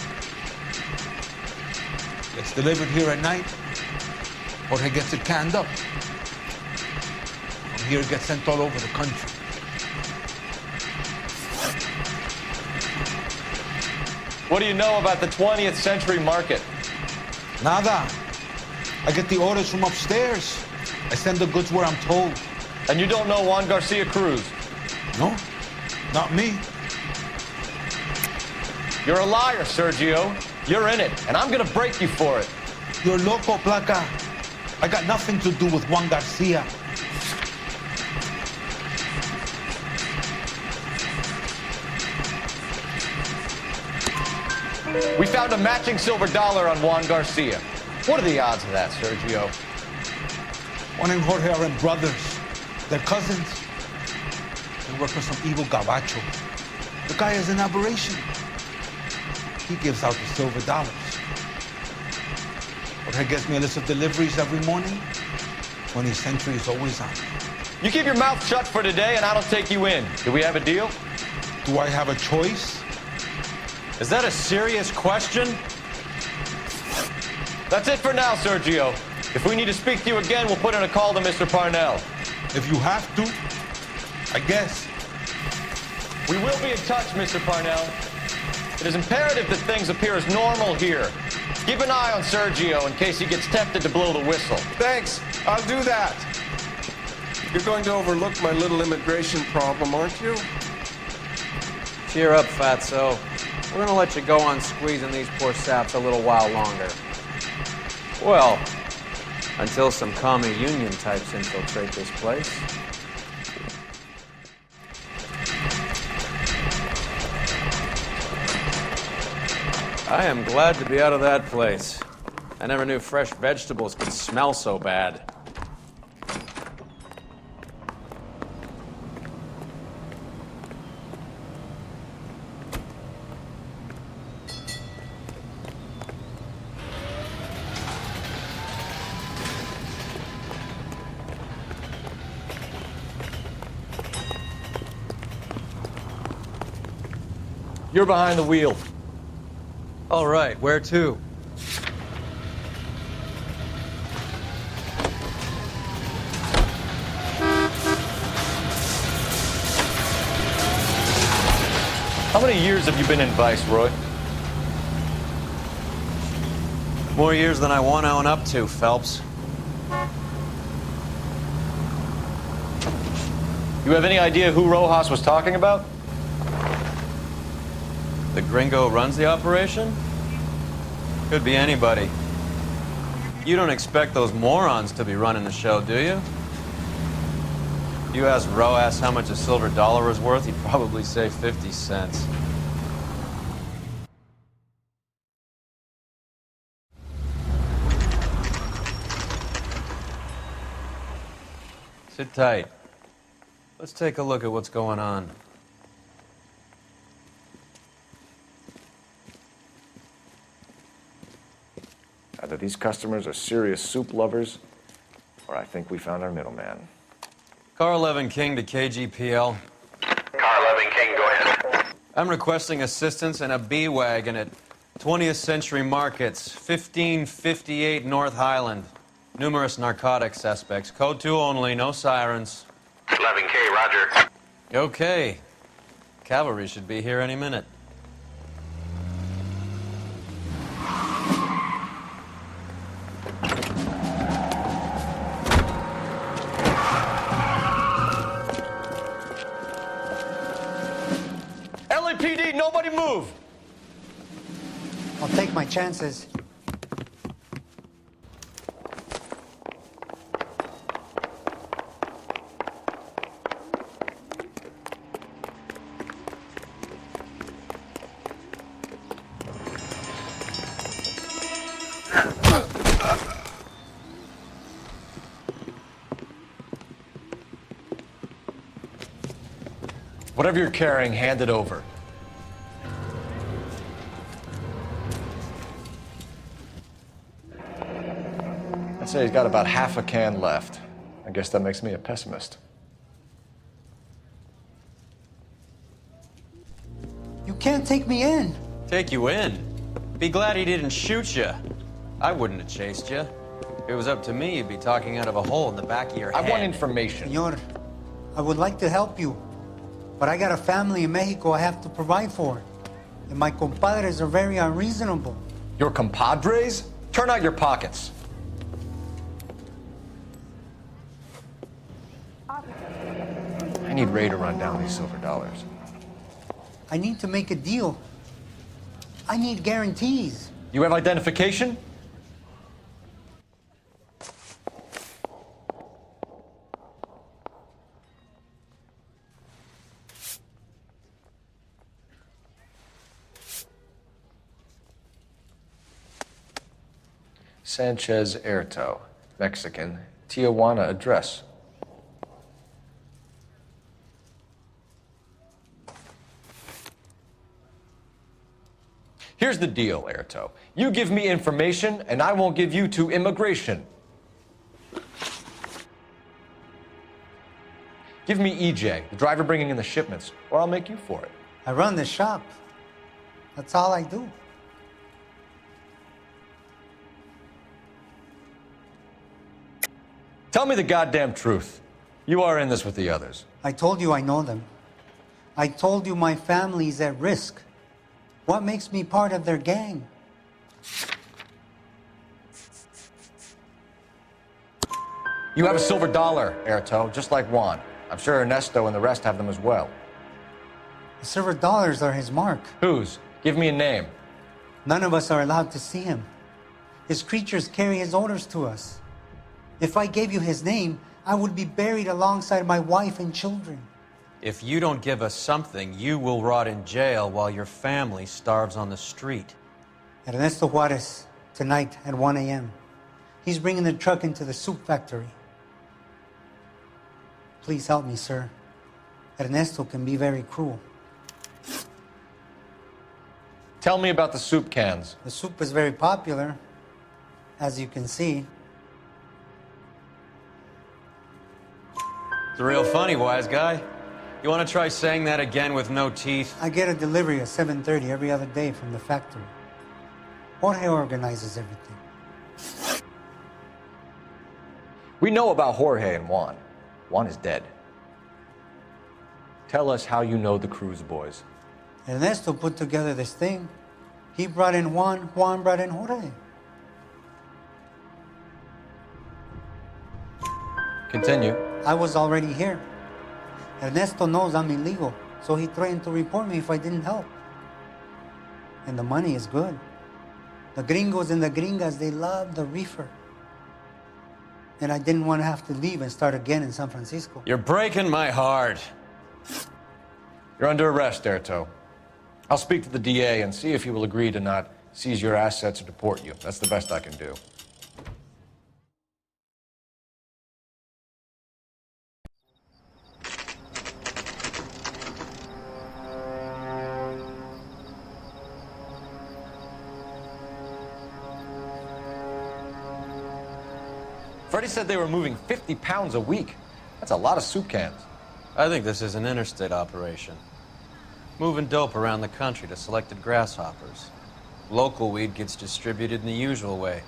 S15: Gets delivered here at night, Jorge gets it canned up. From here, it gets sent all over the country.
S11: What do you know about the 20th century market?
S15: Nada. I get the orders from upstairs. I send the goods where I'm told.
S11: And you don't know Juan Garcia Cruz?
S15: No, not me.
S11: You're a liar, Sergio. You're in it, and I'm gonna break you for it.
S15: You're loco, Placa. I got nothing to do with Juan Garcia.
S11: We found a matching silver dollar on Juan Garcia. What are the odds of that, Sergio?
S15: Juan and Jorge are brothers. They're cousins. They work for some evil gabacho. The guy is an aberration. He gives out the silver dollars. Jorge gets me a list of deliveries every morning. 20th century is always on.
S11: You keep your mouth shut for today, and I don't take you in. Do we have a deal?
S15: Do I have a choice?
S3: Is that a serious question?
S11: That's it for now, Sergio. If we need to speak to you again, we'll put in a call to Mr. Parnell.
S15: If you have to, I guess.
S11: We will be in touch, Mr. Parnell. It is imperative that things appear as normal here. Keep an eye on Sergio in case he gets tempted to blow the whistle.
S21: Thanks. I'll do that. You're going to overlook my little immigration problem, aren't you?
S3: Cheer up, Fatso. We're gonna let you go on squeezing these poor saps a little while longer. Well, until some commie union types infiltrate this place. I am glad to be out of that place. I never knew fresh vegetables could smell so bad.
S11: You're behind the wheel.
S3: All right, where to?
S11: How many years have you been in Vice, Roy?
S3: More years than I want to own up to, Phelps.
S11: You have any idea who Rojas was talking about?
S3: The gringo runs the operation? Could be anybody. You don't expect those morons to be running the show, do you? If you asked Rojas how much a silver dollar was worth, he'd probably say 50 cents. Sit tight. Let's take a look at what's going on.
S2: Either these customers are serious soup lovers, or I think we found our middleman.
S3: Car 11 King to KGPL.
S18: Car 11 King, go ahead.
S3: I'm requesting assistance in a B-Wagon at 20th Century Markets, 1558 North Highland. Numerous narcotic suspects. Code 2 only, no sirens.
S18: 11K, roger.
S3: Okay. Cavalry should be here any minute.
S11: LAPD, nobody move!
S22: I'll take my chances.
S2: Whatever you're carrying, hand it over. I'd say he's got about half a can left. I guess that makes me a pessimist.
S22: You can't take me in.
S3: Take you in? Be glad he didn't shoot you. I wouldn't have chased you. If it was up to me, you'd be talking out of a hole in the back of your head.
S7: I want information.
S22: Senor, I would like to help you, but I got a family in Mexico I have to provide for. And my compadres are very unreasonable.
S7: Your compadres? Turn out your pockets. I need Ray to run down these silver dollars.
S22: I need to make a deal. I need guarantees.
S7: You have identification? Sanchez Erto, Mexican, Tijuana address. Here's the deal, Erto. You give me information, and I won't give you to immigration. Give me EJ, the driver bringing in the shipments, or I'll make you for it.
S22: I run the shop. That's all I do.
S7: Tell me the goddamn truth. You are in this with the others.
S22: I told you I know them. I told you my family's at risk. What makes me part of their gang?
S7: You have a silver dollar, Erto, just like Juan. I'm sure Ernesto and the rest have them as well.
S22: The silver dollars are his mark.
S7: Whose? Give me a name.
S22: None of us are allowed to see him. His creatures carry his orders to us. If I gave you his name, I would be buried alongside my wife and children.
S3: If you don't give us something, you will rot in jail while your family starves on the street.
S22: Ernesto Juarez, tonight at 1 a.m. He's bringing the truck into the soup factory. Please help me, sir. Ernesto can be very cruel.
S7: Tell me about the soup cans.
S22: The soup is very popular, as you can see.
S3: It's real funny, wise guy. You want to try saying that again with no teeth?
S22: I get a delivery at 7:30 every other day from the factory. Jorge organizes everything.
S7: We know about Jorge and Juan. Juan is dead. Tell us how you know the Cruz boys.
S22: Ernesto put together this thing. He brought in Juan, Juan brought in Jorge.
S7: Continue.
S22: I was already here. Ernesto knows I'm illegal, so he threatened to report me if I didn't help. And the money is good. The gringos and the gringas, they love the reefer. And I didn't want to have to leave and start again in San Francisco.
S3: You're breaking my heart.
S7: You're under arrest, Erto. I'll speak to the DA and see if he will agree to not seize your assets or deport you. That's the best I can do. Freddie said they were moving 50 pounds a week. That's a lot of soup cans.
S3: I think this is an interstate operation. Moving dope around the country to selected grasshoppers. Local weed gets distributed in the usual way,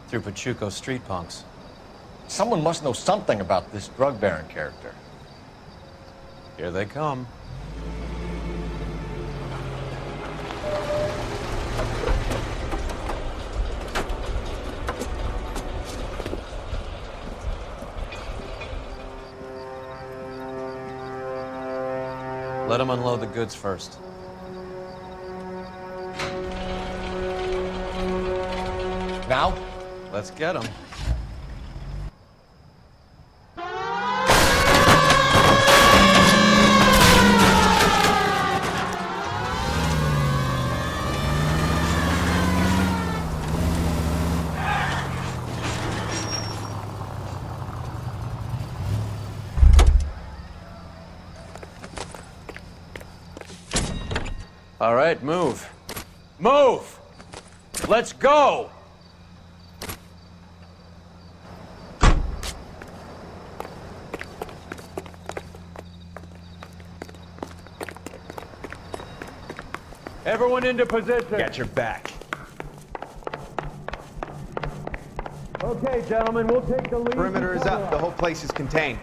S3: through Pachuco street punks.
S7: Someone must know something about this drug baron character.
S3: Here they come. Let them unload the goods first.
S7: Now?
S3: Let's get them. All right, move. Move! Let's go!
S20: Everyone into position.
S11: Got your back.
S20: Okay, gentlemen, we'll take the lead.
S11: Perimeter is up. The whole place is contained.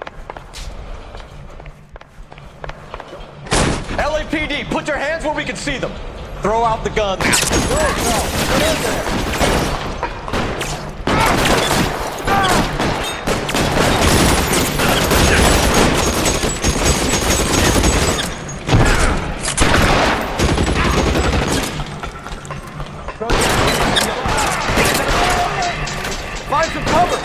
S11: LAPD, put your hands where we can see them. Throw out the guns. Find some cover.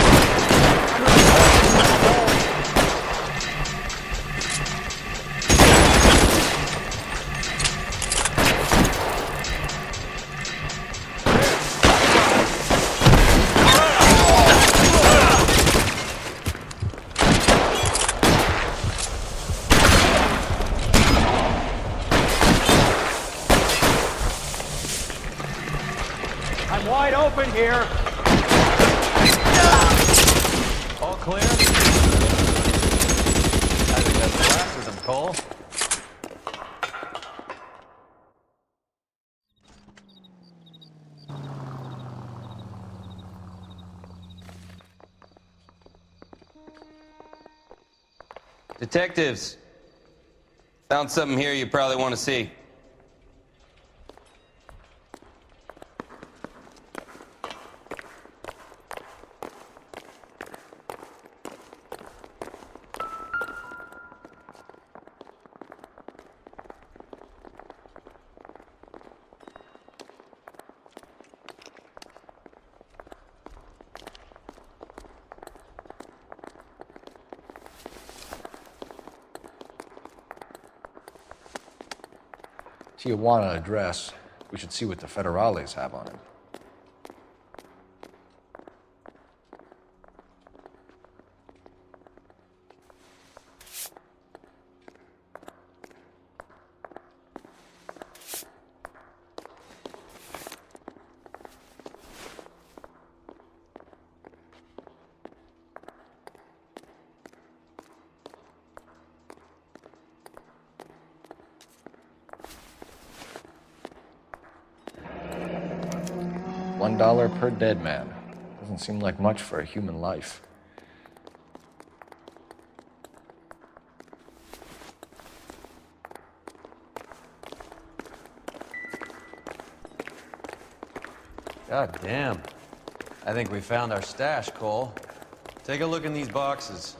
S20: I'm wide open here.
S3: All clear? I think that's the last of them, Cole.
S4: Detectives, found something here you probably want to see.
S2: Tijuana address. We should see what the federales have on it. $1 per dead man. Doesn't seem like much for a human life.
S3: God damn. I think we found our stash, Cole. Take a look in these boxes.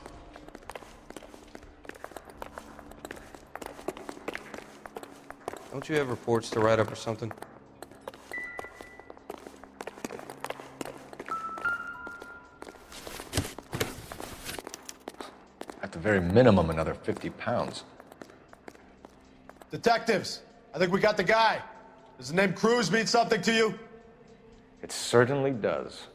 S4: Don't you have reports to write up or something?
S2: At the very minimum, another 50 pounds.
S9: Detectives, I think we got the guy. Does the name Cruz mean something to you?
S2: It certainly does.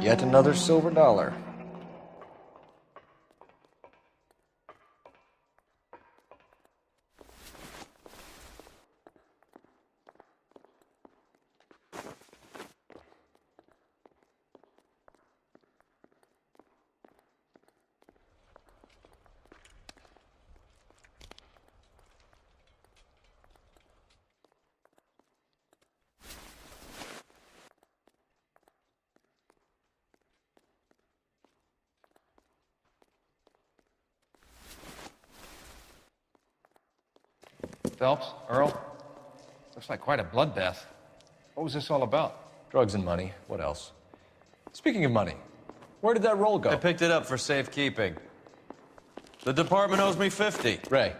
S2: Yet another silver dollar.
S7: Phelps, Earl, looks like quite a bloodbath. What was this all about?
S2: Drugs and money. What else? Speaking of money, where did that roll go?
S3: I picked it up for safekeeping. The department owes me 50.
S2: Ray,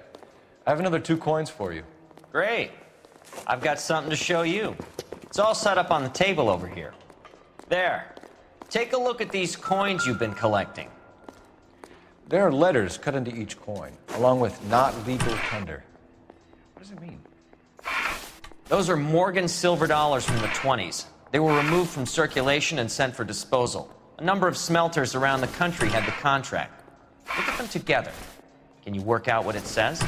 S2: I have another 2 coins for you.
S10: Great. I've got something to show you. It's all set up on the table over here. There. Take a look at these coins you've been collecting.
S2: There are letters cut into each coin, along with not legal tender. What does it mean?
S10: Those are Morgan silver dollars from the 20s. They were removed from circulation and sent for disposal. A number of smelters around the country had the contract. Look at them together. Can you work out what it says?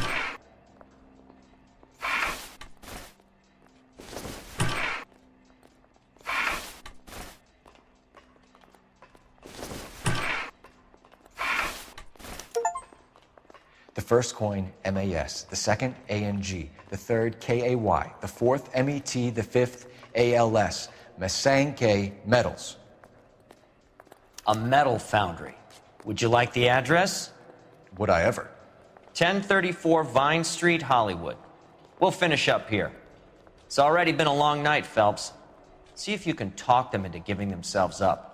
S2: The first coin, MAS. The second, ANG. The third, KAY. The fourth, MET. The fifth, ALS. Masanke Metals.
S10: A metal foundry. Would you like the address?
S2: Would I ever?
S10: 1034 Vine Street, Hollywood. We'll finish up here. It's already been a long night, Phelps. See if you can talk them into giving themselves up.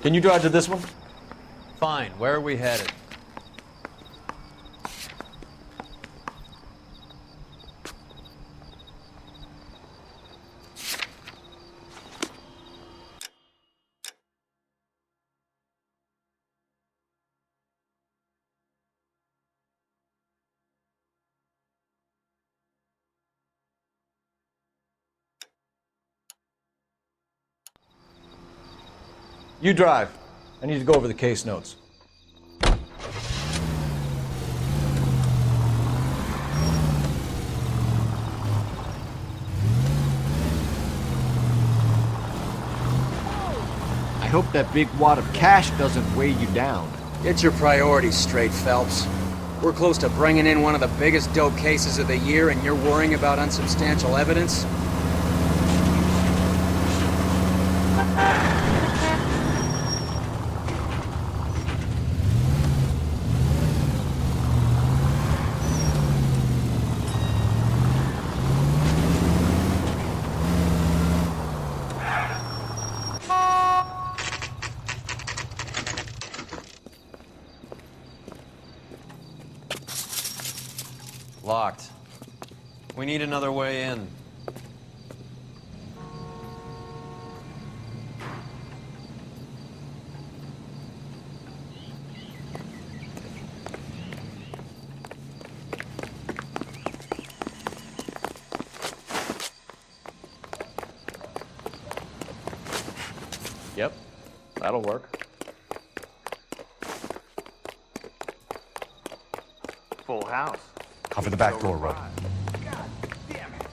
S2: Can you drive to this one?
S3: Fine. Where are we headed?
S2: You drive. I need to go over the case notes. I hope that big wad of cash doesn't weigh you down.
S4: Get your priorities straight, Phelps. We're close to bringing in one of the biggest dope cases of the year, and you're worrying about unsubstantial evidence?
S3: Locked. We need another way in.
S2: Yep, that'll work.
S18: Full house.
S2: Cover the back door, Rob.
S18: God damn it.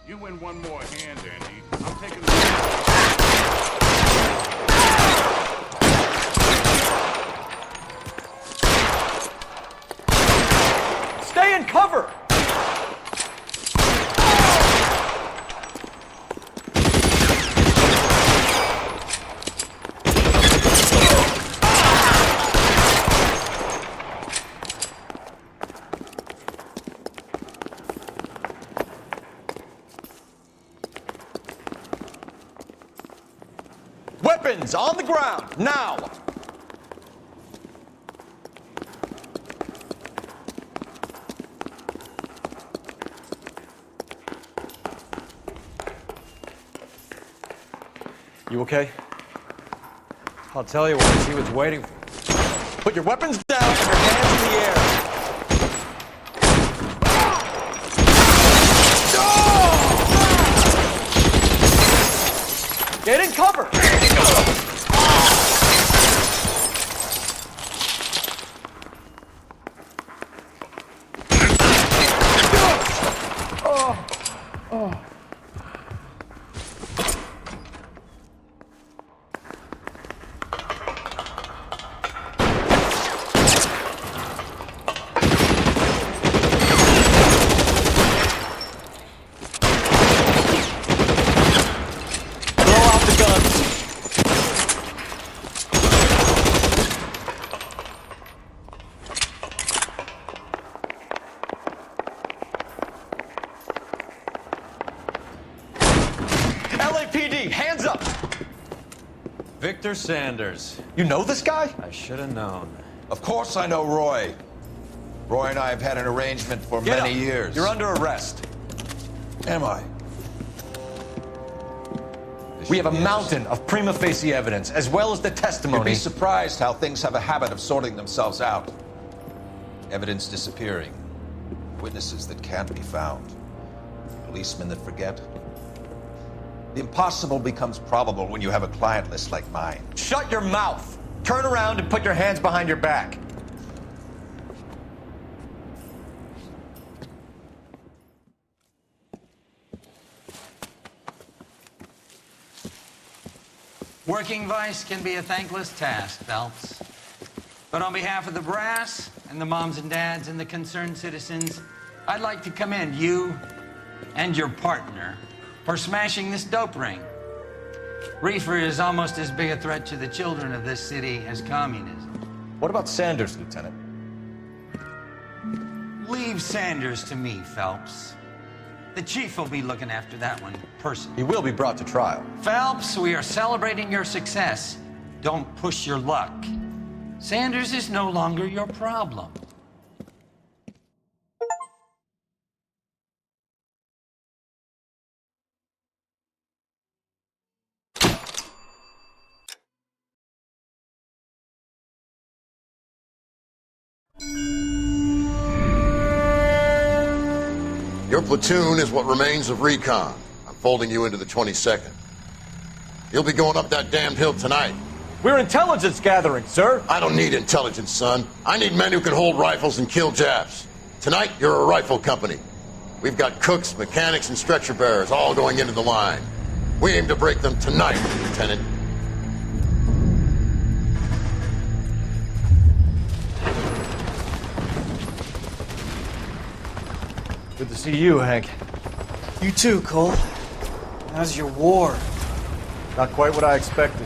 S18: You win one more hand, Andy. I'm taking the...
S2: Stay in cover! Weapons on the ground, now! You okay?
S3: I'll tell you what, he was waiting for.
S2: Put your weapons down and your hands in the air. Get in cover!
S3: Mr. Sanders.
S7: You know this guy?
S3: I should have known.
S13: Of course I know Roy. Roy and I have had an arrangement for many years.
S7: You're under arrest.
S13: Am I?
S7: We have a mountain of prima facie evidence, as well as the testimony.
S13: You'd be surprised how things have a habit of sorting themselves out. Evidence disappearing. Witnesses that can't be found. Policemen that forget. The impossible becomes probable when you have a client list like mine.
S7: Shut your mouth! Turn around and put your hands behind your back.
S14: Working vice can be a thankless task, Phelps. But on behalf of the brass and the moms and dads and the concerned citizens, I'd like to commend you and your partner for smashing this dope ring. Reefer is almost as big a threat to the children of this city as communism.
S7: What about Sanders, Lieutenant?
S14: Leave Sanders to me, Phelps. The chief will be looking after that one personally.
S7: He will be brought to trial.
S14: Phelps, we are celebrating your success. Don't push your luck. Sanders is no longer your problem.
S16: Your platoon is what remains of recon. I'm folding you into the 22nd. You'll be going up that damned hill tonight.
S7: We're intelligence gathering, sir.
S16: I don't need intelligence, son. I need men who can hold rifles and kill Japs. Tonight, you're a rifle company. We've got cooks, mechanics, and stretcher bearers all going into the line. We aim to break them tonight, Lieutenant.
S7: Good to see you, Hank.
S23: You too, Cole. How's your war?
S7: Not quite what I expected.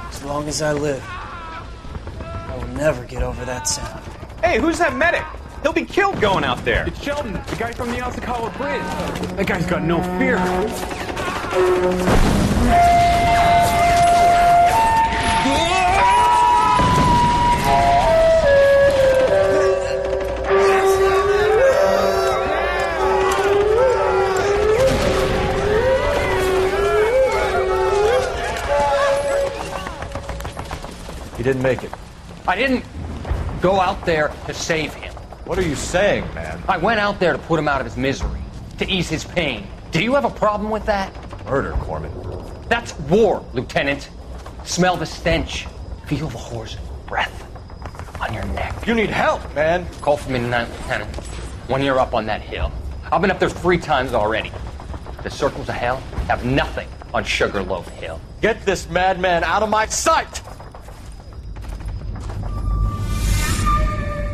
S23: As long as I live, I will never get over that sound.
S20: Hey, who's that medic? He'll be killed going out there. It's Sheldon, the guy from the Osakawa Bridge. That guy's got no fear.
S7: He didn't make it.
S25: I didn't go out there to save him.
S7: What are you saying, man?
S25: I went out there to put him out of his misery, to ease his pain. Do you have a problem with that?
S7: Murder, Corman.
S25: That's war, Lieutenant. Smell the stench. Feel the whore's breath on your neck.
S7: You need help, man.
S25: Call for me tonight, Lieutenant. When you're up on that hill. I've been up there 3 times already. The circles of hell have nothing on Sugarloaf Hill.
S7: Get this madman out of my sight!